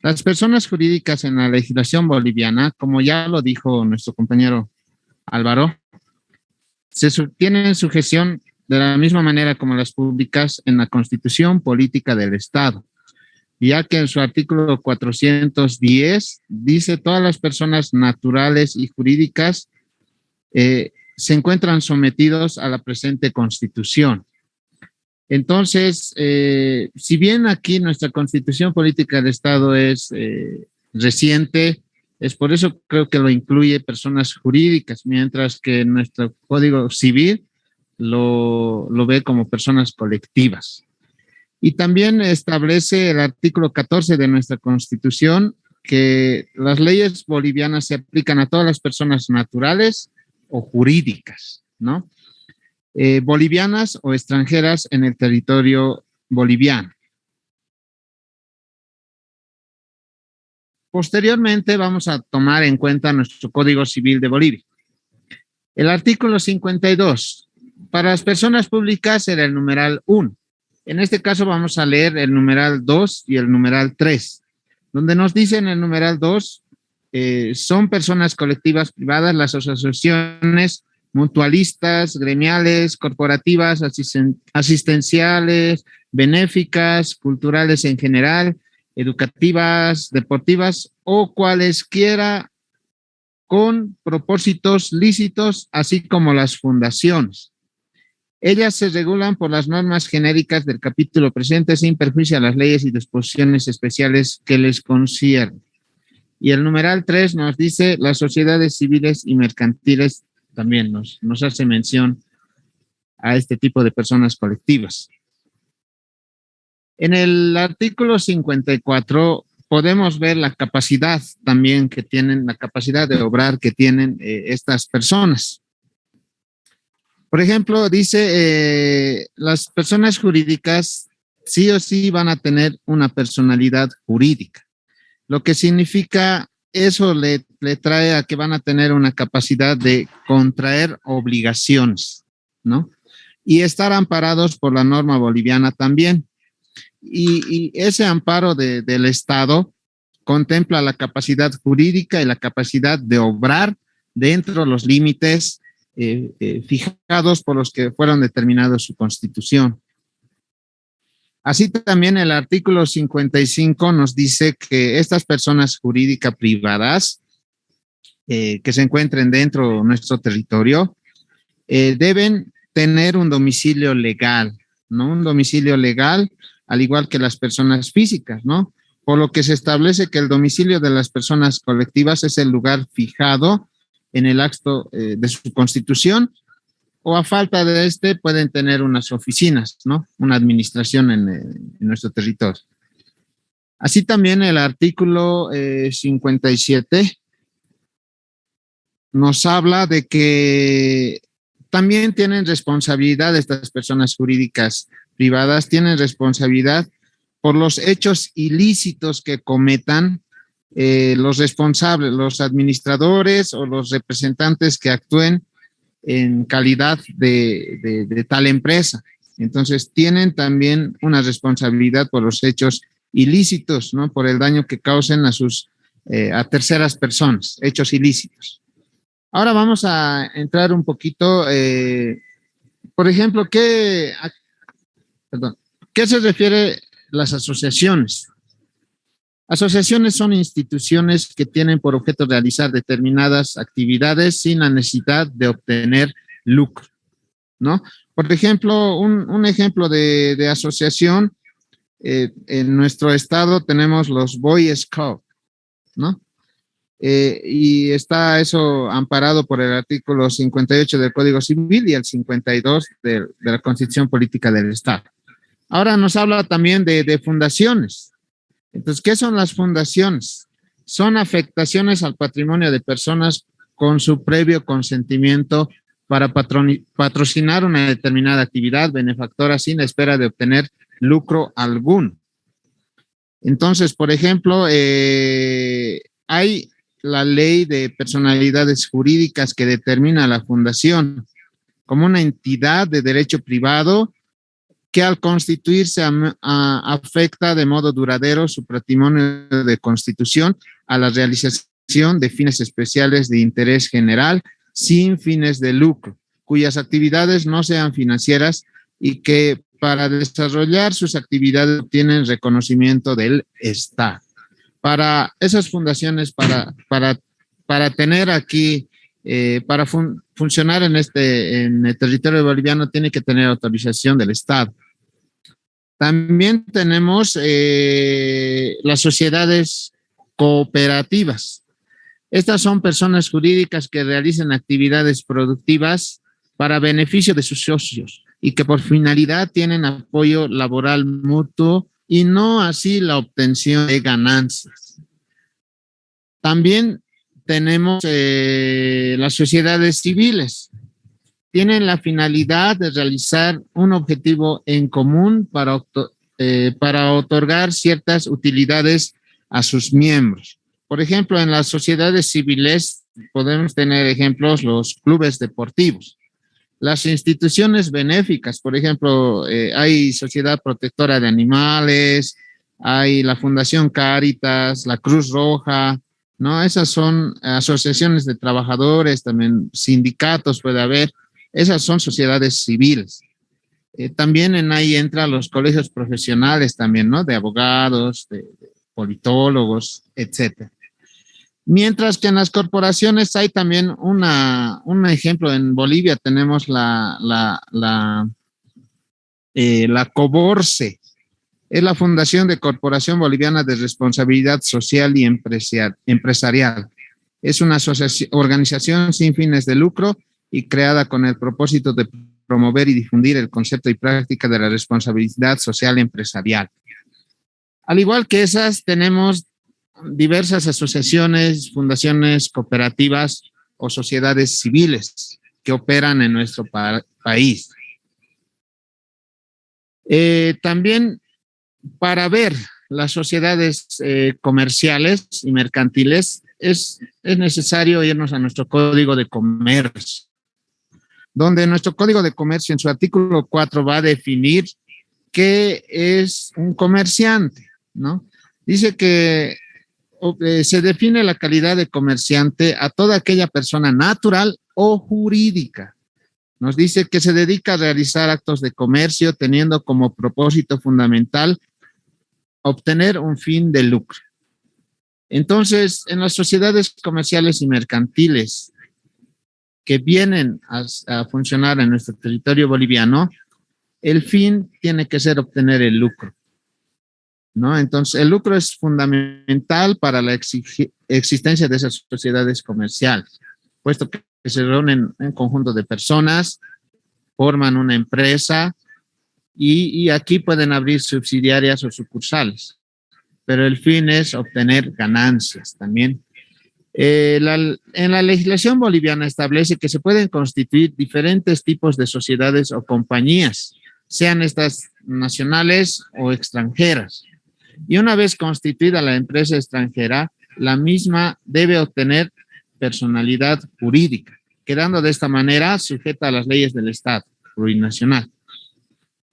S6: las personas jurídicas en la legislación boliviana, como ya lo dijo nuestro compañero Álvaro, tienen sujeción de la misma manera como las públicas en la Constitución Política del Estado, ya que en su artículo 410 dice todas las personas naturales y jurídicas se encuentran sometidos a la presente Constitución. Entonces, si bien aquí nuestra Constitución Política del Estado es reciente, es por eso creo que lo incluye personas jurídicas, mientras que nuestro Código Civil lo ve como personas colectivas. Y también establece el artículo 14 de nuestra Constitución que las leyes bolivianas se aplican a todas las personas naturales o jurídicas, ¿no? bolivianas o extranjeras en el territorio boliviano. Posteriormente vamos a tomar en cuenta nuestro Código Civil de Bolivia. El artículo 52. Para las personas públicas era el numeral 1. En este caso vamos a leer el numeral 2 y el numeral 3, donde nos dice en el numeral 2, son personas colectivas privadas las asociaciones mutualistas, gremiales, corporativas, asistenciales, benéficas, culturales en general, educativas, deportivas o cualesquiera con propósitos lícitos, así como las fundaciones. Ellas se regulan por las normas genéricas del capítulo presente sin perjuicio a las leyes y disposiciones especiales que les conciernen. Y el numeral 3 nos dice las sociedades civiles y mercantiles también nos hace mención a este tipo de personas colectivas. En el artículo 54 podemos ver la capacidad también que tienen, la capacidad de obrar que tienen estas personas. Por ejemplo, dice, las personas jurídicas sí o sí van a tener una personalidad jurídica, lo que significa eso le trae a que van a tener una capacidad de contraer obligaciones, ¿no? Y estar amparados por la norma boliviana también. Y ese amparo del Estado contempla la capacidad jurídica y la capacidad de obrar dentro de los límites fijados por los que fueron determinados su constitución. Así también el artículo 55 nos dice que estas personas jurídicas privadas que se encuentren dentro de nuestro territorio deben tener un domicilio legal, ¿no? Un domicilio legal, al igual que las personas físicas, ¿no? Por lo que se establece que el domicilio de las personas colectivas es el lugar fijado en el acto de su constitución, o a falta de este pueden tener unas oficinas, ¿no? Una administración en nuestro territorio. Así también el artículo 57 nos habla de que también tienen responsabilidad estas personas jurídicas privadas, tienen responsabilidad por los hechos ilícitos que cometan los responsables, los administradores o los representantes que actúen en calidad de tal empresa. Entonces, tienen también una responsabilidad por los hechos ilícitos, ¿no? Por el daño que causen a terceras personas, hechos ilícitos. Ahora vamos a entrar un poquito, por ejemplo, ¿qué se refiere las asociaciones? Asociaciones son instituciones que tienen por objeto realizar determinadas actividades sin la necesidad de obtener lucro, ¿no? Por ejemplo, un ejemplo de asociación, en nuestro estado tenemos los Boy Scouts, ¿no? Y está eso amparado por el artículo 58 del Código Civil y el 52 de la Constitución Política del Estado. Ahora nos habla también de fundaciones. Entonces, ¿qué son las fundaciones? Son afectaciones al patrimonio de personas con su previo consentimiento para patrocinar una determinada actividad benefactora sin la espera de obtener lucro alguno. Entonces, por ejemplo, hay la ley de personalidades jurídicas que determina la fundación como una entidad de derecho privado que al constituirse afecta de modo duradero su patrimonio de constitución a la realización de fines especiales de interés general sin fines de lucro, cuyas actividades no sean financieras y que para desarrollar sus actividades obtienen reconocimiento del Estado. Para esas fundaciones, para tener aquí, para funcionar en el territorio boliviano, tiene que tener autorización del Estado. También tenemos las sociedades cooperativas. Estas son personas jurídicas que realizan actividades productivas para beneficio de sus socios y que por finalidad tienen apoyo laboral mutuo y no así la obtención de ganancias. También tenemos las sociedades civiles. tienen la finalidad de realizar un objetivo en común para otorgar ciertas utilidades a sus miembros. Por ejemplo, en las sociedades civiles podemos tener ejemplos, los clubes deportivos, las instituciones benéficas, por ejemplo, hay Sociedad Protectora de Animales, hay la Fundación Cáritas, la Cruz Roja, ¿no? Esas son asociaciones de trabajadores, también sindicatos puede haber, esas son sociedades civiles. También ahí entran los colegios profesionales también, ¿no? De abogados, de politólogos, etcétera. Mientras que en las corporaciones hay también un ejemplo. En Bolivia tenemos la COBORCE, es la Fundación de Corporación Boliviana de Responsabilidad Social y Empresarial. Es una organización sin fines de lucro y creada con el propósito de promover y difundir el concepto y práctica de la responsabilidad social empresarial. Al igual que esas, tenemos diversas asociaciones, fundaciones, cooperativas o sociedades civiles que operan en nuestro país. También para ver las sociedades comerciales y mercantiles es necesario irnos a nuestro Código de Comercio, donde nuestro Código de Comercio en su artículo 4 va a definir qué es un comerciante, ¿no? Dice que se define la calidad de comerciante a toda aquella persona natural o jurídica. Nos dice que se dedica a realizar actos de comercio teniendo como propósito fundamental obtener un fin de lucro. Entonces, en las sociedades comerciales y mercantiles que vienen a funcionar en nuestro territorio boliviano, el fin tiene que ser obtener el lucro, ¿no? Entonces, el lucro es fundamental para la existencia de esas sociedades comerciales, puesto que se reúnen un conjunto de personas, forman una empresa y aquí pueden abrir subsidiarias o sucursales, pero el fin es obtener ganancias también. En la legislación boliviana establece que se pueden constituir diferentes tipos de sociedades o compañías, sean estas nacionales o extranjeras. Y una vez constituida la empresa extranjera, la misma debe obtener personalidad jurídica, quedando de esta manera sujeta a las leyes del Estado plurinacional.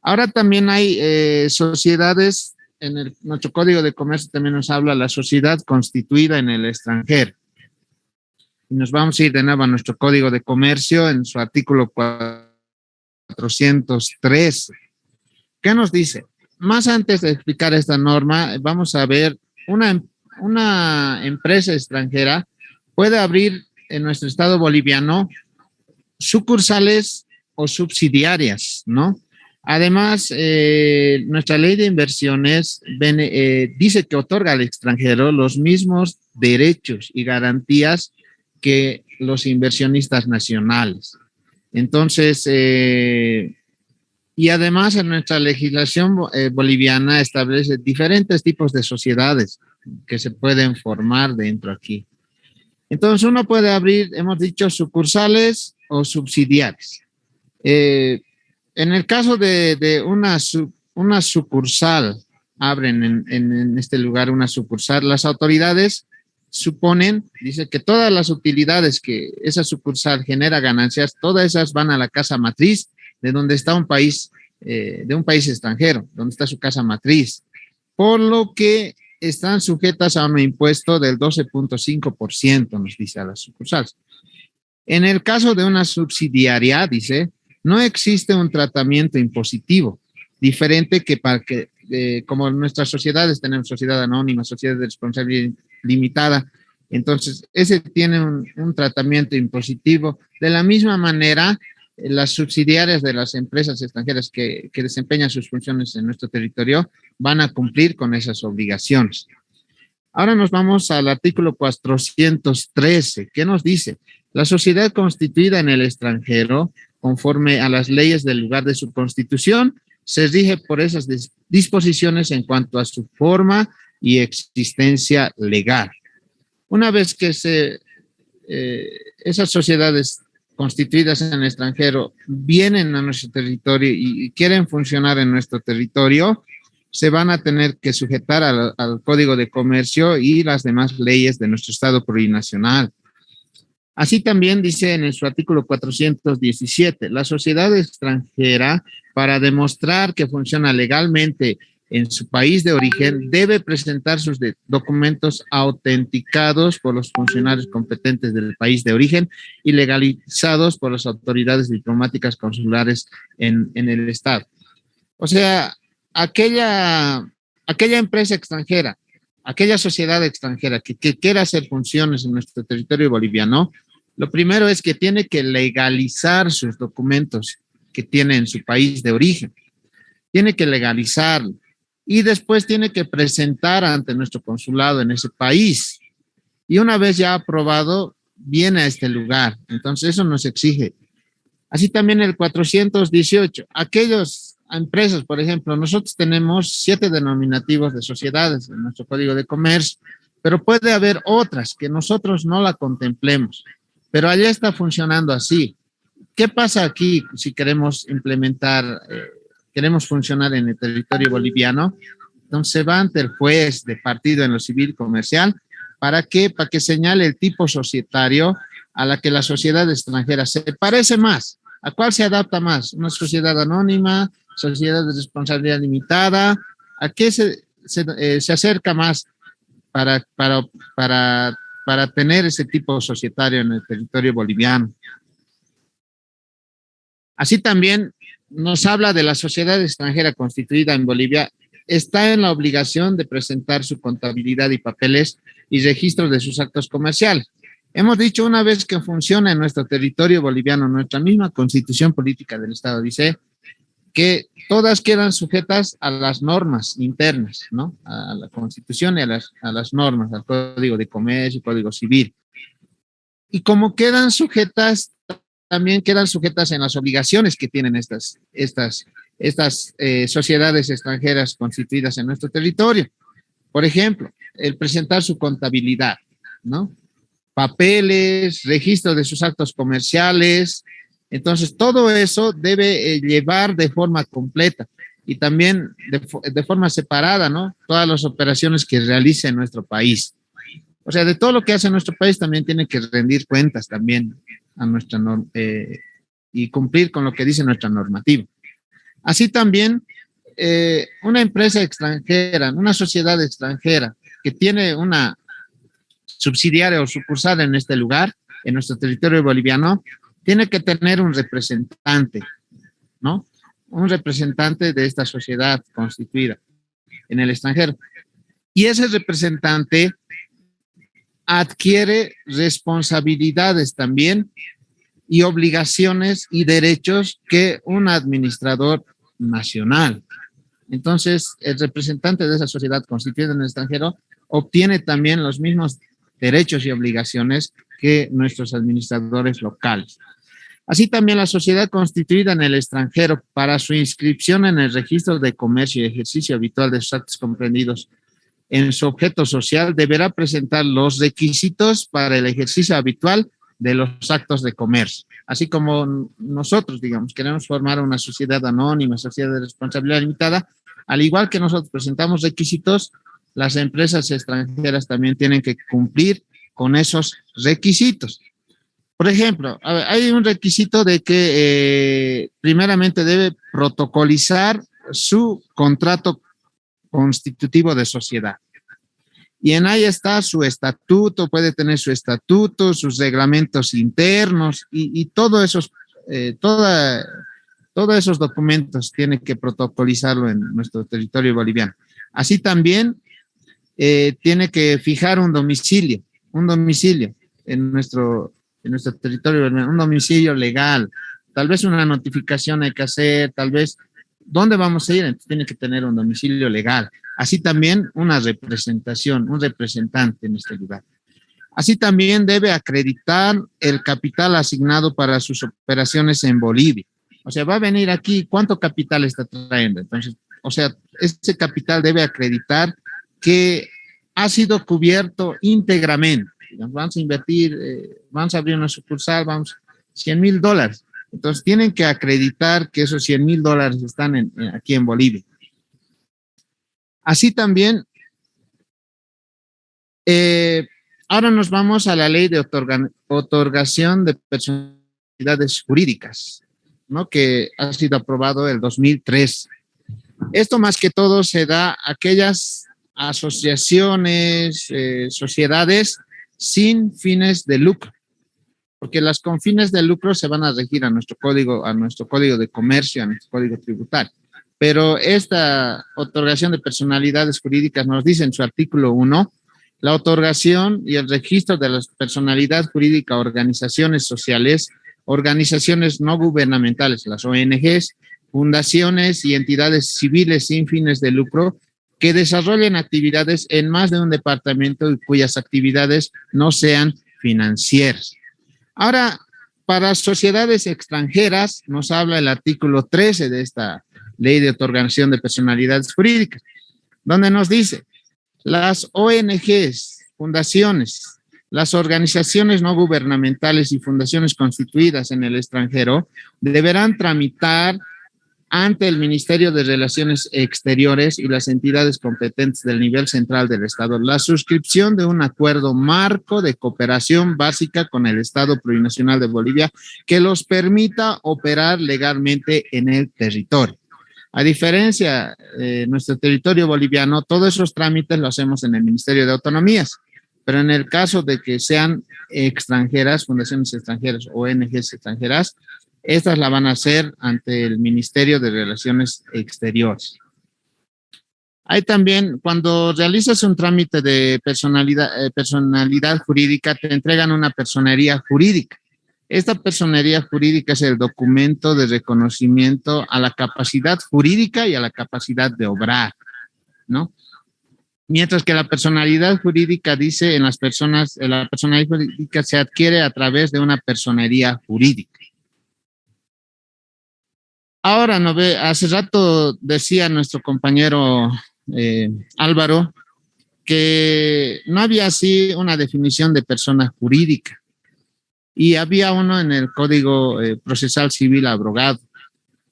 S6: Ahora también hay sociedades, nuestro Código de Comercio también nos habla de la sociedad constituida en el extranjero. Y nos vamos a ir de nuevo a nuestro Código de Comercio en su artículo 413. ¿Qué nos dice? Más antes de explicar esta norma, vamos a ver una empresa extranjera puede abrir en nuestro estado boliviano sucursales o subsidiarias, ¿no? Además, nuestra ley de inversiones dice que otorga al extranjero los mismos derechos y garantías que los inversionistas nacionales. Entonces, y además en nuestra legislación boliviana establece diferentes tipos de sociedades que se pueden formar dentro aquí. Entonces, uno puede abrir, hemos dicho, sucursales o subsidiarias. En el caso de una sucursal, abren en este lugar una sucursal, las autoridades suponen, dice que todas las utilidades que esa sucursal genera ganancias, todas esas van a la casa matriz de donde está un país, de un país extranjero, donde está su casa matriz, por lo que están sujetas a un impuesto del 12.5%, nos dice a las sucursales. En el caso de una subsidiaria, dice, no existe un tratamiento impositivo diferente que para que, como nuestras sociedades, tenemos sociedad anónima, sociedad de responsabilidad limitada, entonces ese tiene un tratamiento impositivo. De la misma manera, las subsidiarias de las empresas extranjeras que desempeñan sus funciones en nuestro territorio van a cumplir con esas obligaciones. Ahora nos vamos al artículo 413, que nos dice: la sociedad constituida en el extranjero, conforme a las leyes del lugar de su constitución, se rige por esas disposiciones en cuanto a su forma y existencia legal. Una vez que esas sociedades constituidas en el extranjero vienen a nuestro territorio y quieren funcionar en nuestro territorio, se van a tener que sujetar al Código de Comercio y las demás leyes de nuestro Estado plurinacional. Así también dice en su artículo 417, la sociedad extranjera, para demostrar que funciona legalmente en su país de origen, debe presentar sus documentos autenticados por los funcionarios competentes del país de origen y legalizados por las autoridades diplomáticas consulares en el Estado. O sea, aquella empresa extranjera, aquella sociedad extranjera que quiera hacer funciones en nuestro territorio boliviano, lo primero es que tiene que legalizar sus documentos que tiene en su país de origen. Tiene que legalizarlo. Y después tiene que presentar ante nuestro consulado en ese país. Y una vez ya aprobado, viene a este lugar. Entonces, eso nos exige. Así también el 418. Aquellas empresas, por ejemplo, nosotros tenemos 7 denominativos de sociedades en nuestro Código de Comercio, pero puede haber otras que nosotros no la contemplemos. Pero allá está funcionando así. ¿Qué pasa aquí si queremos implementar, queremos funcionar en el territorio boliviano? Entonces se va ante el juez de partido en lo civil comercial. ¿Para qué? Para que señale el tipo societario a la que la sociedad extranjera se parece más. ¿A cuál se adapta más? ¿Una sociedad anónima? ¿Sociedad de responsabilidad limitada? ¿A qué se acerca más para tener ese tipo societario en el territorio boliviano? Así también nos habla de la sociedad extranjera constituida en Bolivia, está en la obligación de presentar su contabilidad y papeles y registro de sus actos comerciales. Hemos dicho, una vez que funciona en nuestro territorio boliviano, nuestra misma constitución política del Estado dice que todas quedan sujetas a las normas internas, ¿no? A la constitución y a las normas, al Código de Comercio y Código Civil. Y como quedan sujetas, también quedan sujetas en las obligaciones que tienen estas sociedades extranjeras constituidas en nuestro territorio. Por ejemplo, el presentar su contabilidad, ¿no? Papeles, registro de sus actos comerciales. Entonces, todo eso debe llevar de forma completa y también de forma separada, ¿no? Todas las operaciones que realice en nuestro país. O sea, de todo lo que hace nuestro país también tiene que rendir cuentas también a nuestra y cumplir con lo que dice nuestra normativa. Así también, una empresa extranjera, una sociedad extranjera que tiene una subsidiaria o sucursal en este lugar, en nuestro territorio boliviano, tiene que tener un representante, ¿no? Un representante de esta sociedad constituida en el extranjero. Y ese representante adquiere responsabilidades también y obligaciones y derechos que un administrador nacional. Entonces, el representante de esa sociedad constituida en el extranjero obtiene también los mismos derechos y obligaciones que nuestros administradores locales. Así también la sociedad constituida en el extranjero, para su inscripción en el registro de comercio y ejercicio habitual de sus actos comprendidos en su objeto social, deberá presentar los requisitos para el ejercicio habitual de los actos de comercio. Así como nosotros, digamos, queremos formar una sociedad anónima, sociedad de responsabilidad limitada, al igual que nosotros presentamos requisitos, las empresas extranjeras también tienen que cumplir con esos requisitos. Por ejemplo, hay un requisito de que primeramente debe protocolizar su contrato constitutivo de sociedad. Y en ahí está su estatuto, puede tener su estatuto, sus reglamentos internos y todos esos documentos tiene que protocolizarlo en nuestro territorio boliviano. Así también tiene que fijar un domicilio en nuestro territorio boliviano, un domicilio legal. Tal vez una notificación hay que hacer, tal vez ¿dónde vamos a ir? Entonces tiene que tener un domicilio legal. Así también una representación, un representante en este lugar. Así también debe acreditar el capital asignado para sus operaciones en Bolivia. O sea, va a venir aquí, ¿cuánto capital está trayendo? Entonces, o sea, ese capital debe acreditar que ha sido cubierto íntegramente. Vamos a invertir, vamos a abrir una sucursal, $100,000. Entonces tienen que acreditar que esos $100,000 están aquí en Bolivia. Así también, ahora nos vamos a la ley de otorgación de personalidades jurídicas, ¿no? Que ha sido aprobado el 2003. Esto más que todo se da a aquellas asociaciones, sociedades sin fines de lucro, porque las con fines de lucro se van a regir a nuestro código de comercio, a nuestro código tributario. Pero esta otorgación de personalidades jurídicas nos dice en su artículo 1, la otorgación y el registro de la personalidad jurídica a organizaciones sociales, organizaciones no gubernamentales, las ONGs, fundaciones y entidades civiles sin fines de lucro que desarrollen actividades en más de un departamento y cuyas actividades no sean financieras. Ahora, para sociedades extranjeras, nos habla el artículo 13 de esta ley de otorgación de personalidades jurídicas, donde nos dice, las ONGs, fundaciones, las organizaciones no gubernamentales y fundaciones constituidas en el extranjero deberán tramitar ante el Ministerio de Relaciones Exteriores y las entidades competentes del nivel central del Estado la suscripción de un acuerdo marco de cooperación básica con el Estado Plurinacional de Bolivia que los permita operar legalmente en el territorio. A diferencia de nuestro territorio boliviano, todos esos trámites los hacemos en el Ministerio de Autonomías, pero en el caso de que sean extranjeras, fundaciones extranjeras, ONGs extranjeras, estas la van a hacer ante el Ministerio de Relaciones Exteriores. Hay también, cuando realizas un trámite de personalidad jurídica, te entregan una personería jurídica. Esta personería jurídica es el documento de reconocimiento a la capacidad jurídica y a la capacidad de obrar, ¿no? Mientras que la personalidad jurídica dice en las personas, la personalidad jurídica se adquiere a través de una personería jurídica. Ahora, no ve, hace rato decía nuestro compañero Álvaro que no había así una definición de persona jurídica y había uno en el Código Procesal Civil abrogado.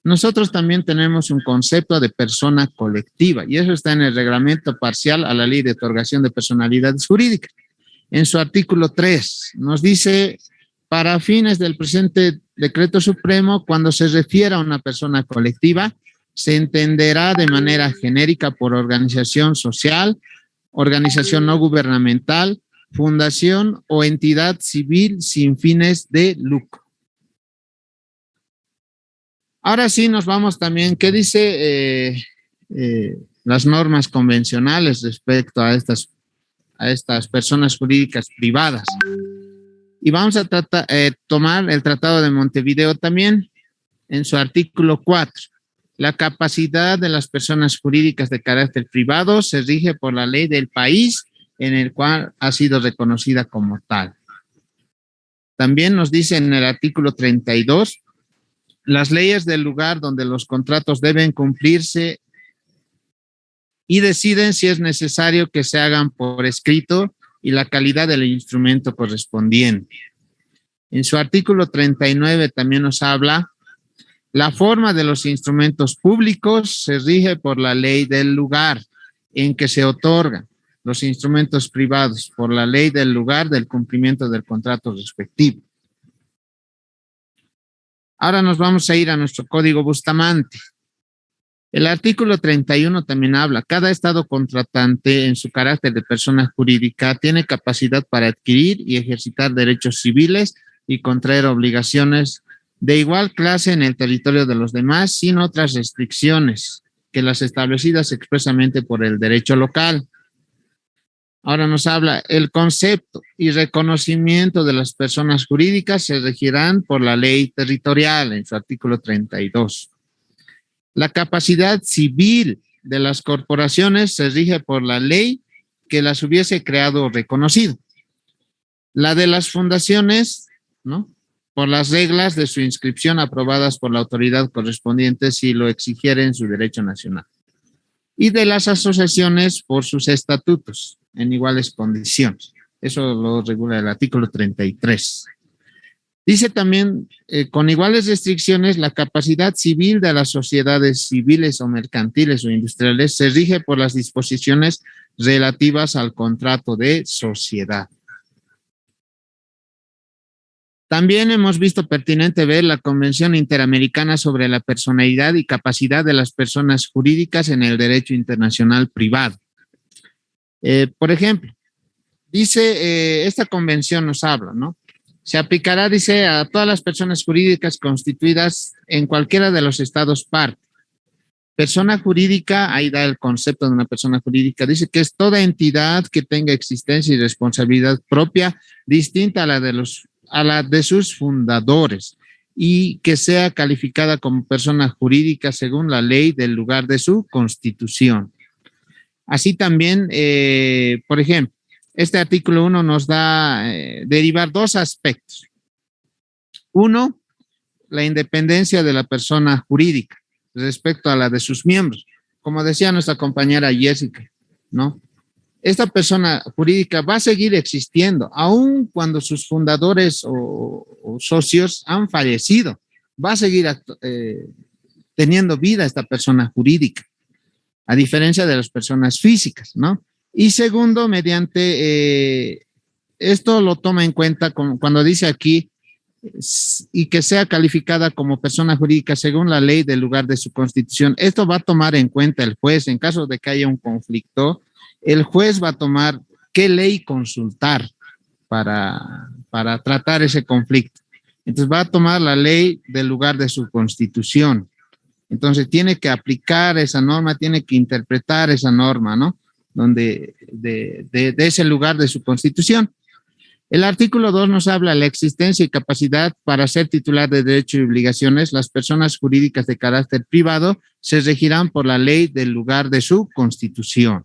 S6: Nosotros también tenemos un concepto de persona colectiva y eso está en el reglamento parcial a la Ley de Otorgación de Personalidades Jurídicas. En su artículo 3 nos dice, para fines del presente decreto supremo, cuando se refiere a una persona colectiva, se entenderá de manera genérica por organización social, organización no gubernamental, fundación o entidad civil sin fines de lucro. Ahora sí nos vamos también, ¿qué dice las normas convencionales respecto a estas personas jurídicas privadas? Y vamos a tomar el Tratado de Montevideo también en su artículo 4. La capacidad de las personas jurídicas de carácter privado se rige por la ley del país en el cual ha sido reconocida como tal. También nos dice en el artículo 32, las leyes del lugar donde los contratos deben cumplirse y deciden si es necesario que se hagan por escrito y la calidad del instrumento correspondiente. En su artículo 39 también nos habla, la forma de los instrumentos públicos se rige por la ley del lugar en que se otorgan. Los instrumentos privados por la ley del lugar del cumplimiento del contrato respectivo. Ahora nos vamos a ir a nuestro Código Bustamante. El artículo 31 también habla, cada estado contratante en su carácter de persona jurídica tiene capacidad para adquirir y ejercitar derechos civiles y contraer obligaciones de igual clase en el territorio de los demás sin otras restricciones que las establecidas expresamente por el derecho local. Ahora nos habla, el concepto y reconocimiento de las personas jurídicas se regirán por la ley territorial en su artículo 32. La capacidad civil de las corporaciones se rige por la ley que las hubiese creado o reconocido. La de las fundaciones, ¿no?, por las reglas de su inscripción aprobadas por la autoridad correspondiente si lo exigiera en su derecho nacional. Y de las asociaciones por sus estatutos en iguales condiciones. Eso lo regula el artículo 33. Dice también, con iguales restricciones, la capacidad civil de las sociedades civiles o mercantiles o industriales se rige por las disposiciones relativas al contrato de sociedad. También hemos visto pertinente ver la Convención Interamericana sobre la personalidad y capacidad de las personas jurídicas en el derecho internacional privado. Por ejemplo, dice, esta convención nos habla, ¿no? Se aplicará, dice, a todas las personas jurídicas constituidas en cualquiera de los estados parte. Persona jurídica, ahí da el concepto de una persona jurídica, dice que es toda entidad que tenga existencia y responsabilidad propia distinta a la de sus fundadores y que sea calificada como persona jurídica según la ley del lugar de su constitución. Así también, por ejemplo, este artículo 1 nos da derivar dos aspectos. Uno, la independencia de la persona jurídica respecto a la de sus miembros. Como decía nuestra compañera Jessica, ¿no? Esta persona jurídica va a seguir existiendo, aun cuando sus fundadores o socios han fallecido. Va a seguir teniendo vida esta persona jurídica, a diferencia de las personas físicas, ¿no? Y segundo, mediante, esto lo toma en cuenta cuando dice aquí, y que sea calificada como persona jurídica según la ley del lugar de su constitución. Esto va a tomar en cuenta el juez en caso de que haya un conflicto. El juez va a tomar qué ley consultar para tratar ese conflicto. Entonces va a tomar la ley del lugar de su constitución. Entonces tiene que aplicar esa norma, tiene que interpretar esa norma, ¿no? Donde de ese lugar de su constitución. El artículo 2 nos habla de la existencia y capacidad para ser titular de derechos y obligaciones. Las personas jurídicas de carácter privado se regirán por la ley del lugar de su constitución.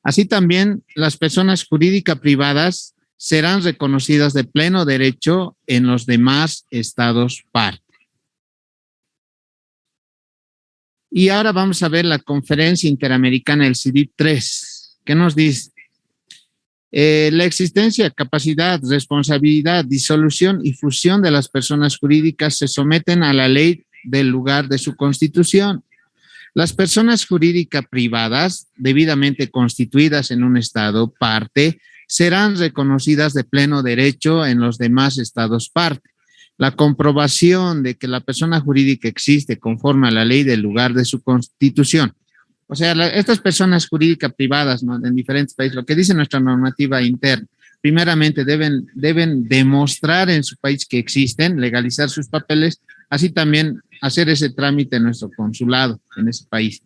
S6: Así también, las personas jurídicas privadas serán reconocidas de pleno derecho en los demás estados parte. Y ahora vamos a ver la Conferencia Interamericana del CIDIP 3. ¿Qué nos dice? La existencia, capacidad, responsabilidad, disolución y fusión de las personas jurídicas se someten a la ley del lugar de su constitución. Las personas jurídicas privadas, debidamente constituidas en un estado parte, serán reconocidas de pleno derecho en los demás estados parte. La comprobación de que la persona jurídica existe conforme a la ley del lugar de su constitución. O sea, estas personas jurídicas privadas, ¿no?, en diferentes países, lo que dice nuestra normativa interna, primeramente deben demostrar en su país que existen, legalizar sus papeles, así también hacer ese trámite en nuestro consulado en ese país.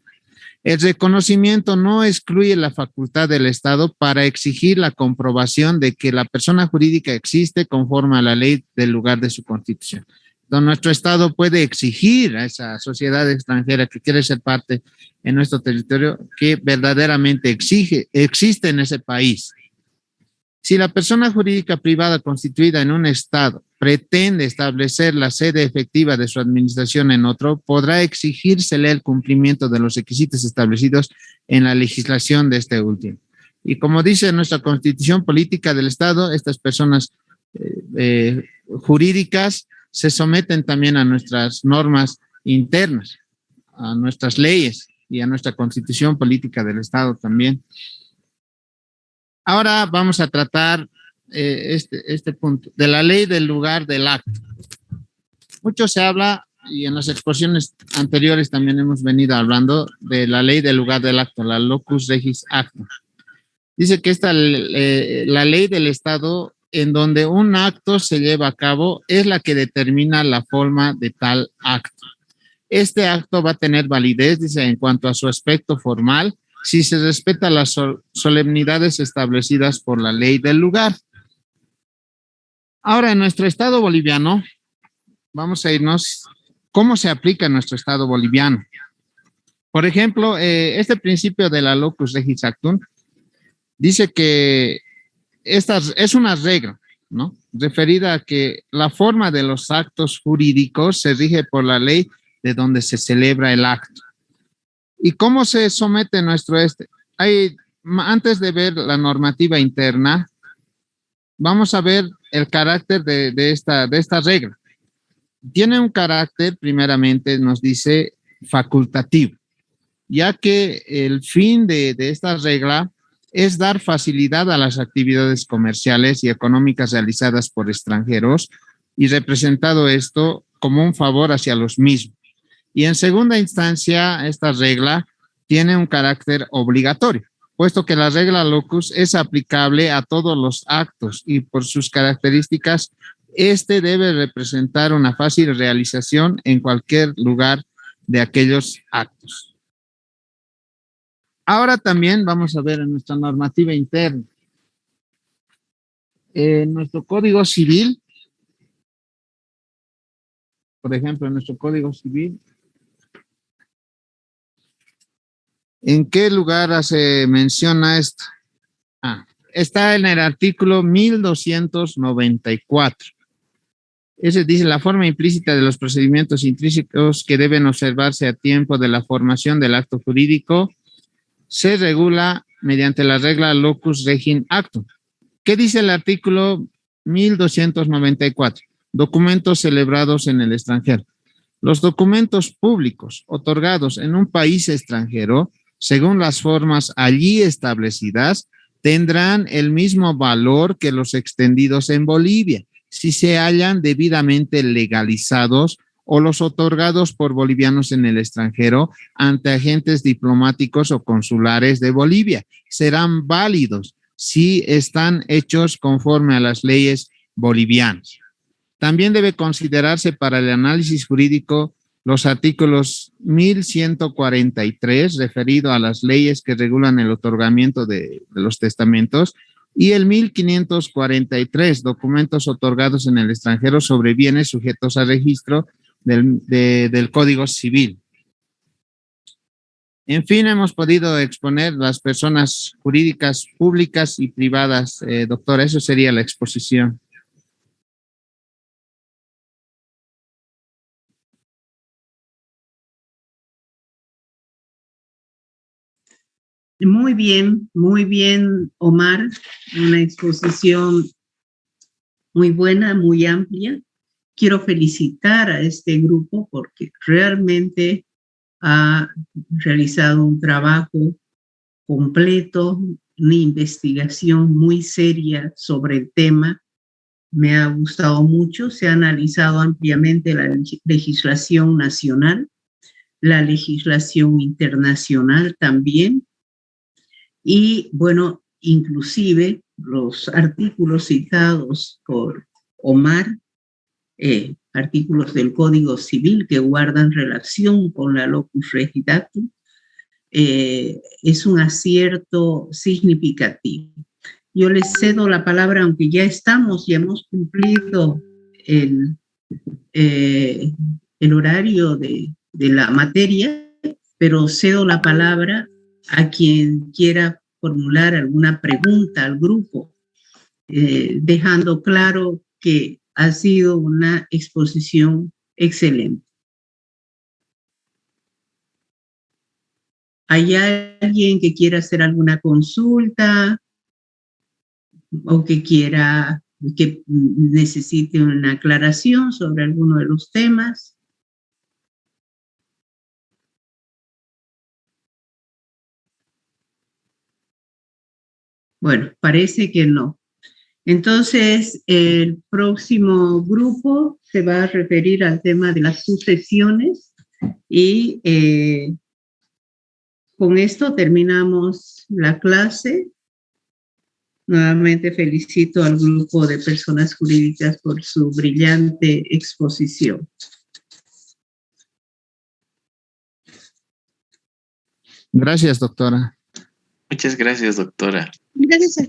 S6: El reconocimiento no excluye la facultad del Estado para exigir la comprobación de que la persona jurídica existe conforme a la ley del lugar de su constitución. Entonces, nuestro Estado puede exigir a esa sociedad extranjera que quiere ser parte en nuestro territorio que verdaderamente existe en ese país. Si la persona jurídica privada constituida en un estado pretende establecer la sede efectiva de su administración en otro, podrá exigírsele el cumplimiento de los requisitos establecidos en la legislación de este último. Y como dice nuestra Constitución Política del Estado, estas personas jurídicas se someten también a nuestras normas internas, a nuestras leyes y a nuestra Constitución Política del Estado también. Ahora vamos a tratar este punto de la ley del lugar del acto. Mucho se habla, y en las exposiciones anteriores también hemos venido hablando de la ley del lugar del acto, la locus regis actum. Dice que la ley del Estado en donde un acto se lleva a cabo es la que determina la forma de tal acto. Este acto va a tener validez, dice, en cuanto a su aspecto formal, si se respeta las solemnidades establecidas por la ley del lugar. Ahora, en nuestro estado boliviano, vamos a irnos, ¿cómo se aplica en nuestro estado boliviano? Por ejemplo, este principio de la locus regis actum dice que esta es una regla, ¿no?, referida a que la forma de los actos jurídicos se rige por la ley de donde se celebra el acto. ¿Y cómo se somete nuestro antes de ver la normativa interna, vamos a ver el carácter de esta regla. Tiene un carácter, primeramente, nos dice facultativo, ya que el fin de esta regla es dar facilidad a las actividades comerciales y económicas realizadas por extranjeros y representado esto como un favor hacia los mismos. Y en segunda instancia, esta regla tiene un carácter obligatorio, puesto que la regla locus es aplicable a todos los actos y por sus características, este debe representar una fácil realización en cualquier lugar de aquellos actos. Ahora también vamos a ver en nuestra normativa interna. En nuestro Código Civil, por ejemplo, en nuestro Código Civil, ¿en qué lugar se menciona esto? Está en el artículo 1294. Ese dice la forma implícita de los procedimientos intrínsecos que deben observarse a tiempo de la formación del acto jurídico se regula mediante la regla locus regin actum. ¿Qué dice el artículo 1294? Documentos celebrados en el extranjero. Los documentos públicos otorgados en un país extranjero, según las formas allí establecidas, tendrán el mismo valor que los extendidos en Bolivia, si se hallan debidamente legalizados o los otorgados por bolivianos en el extranjero ante agentes diplomáticos o consulares de Bolivia. Serán válidos si están hechos conforme a las leyes bolivianas. También debe considerarse para el análisis jurídico los artículos 1143, referido a las leyes que regulan el otorgamiento de los testamentos, y el 1543, documentos otorgados en el extranjero sobre bienes sujetos a registro del Código Civil. En fin, hemos podido exponer las personas jurídicas públicas y privadas. Doctora, eso sería la exposición.
S1: Muy bien, Omar. Una exposición muy buena, muy amplia. Quiero felicitar a este grupo porque realmente ha realizado un trabajo completo, una investigación muy seria sobre el tema. Me ha gustado mucho. Se ha analizado ampliamente la legislación nacional, la legislación internacional también. Y bueno, inclusive los artículos citados por Omar, artículos del Código Civil que guardan relación con la locus regit actum, es un acierto significativo. Yo les cedo la palabra, aunque ya hemos cumplido el horario de la materia, pero cedo la palabra a quien quiera formular alguna pregunta al grupo, dejando claro que ha sido una exposición excelente. ¿Hay alguien que quiera hacer alguna consulta o que necesite una aclaración sobre alguno de los temas? Bueno, parece que no. Entonces, el próximo grupo se va a referir al tema de las sucesiones y con esto terminamos la clase. Nuevamente felicito al grupo de personas jurídicas por su brillante exposición.
S6: Gracias, doctora.
S5: Muchas gracias, doctora.
S3: Gracias a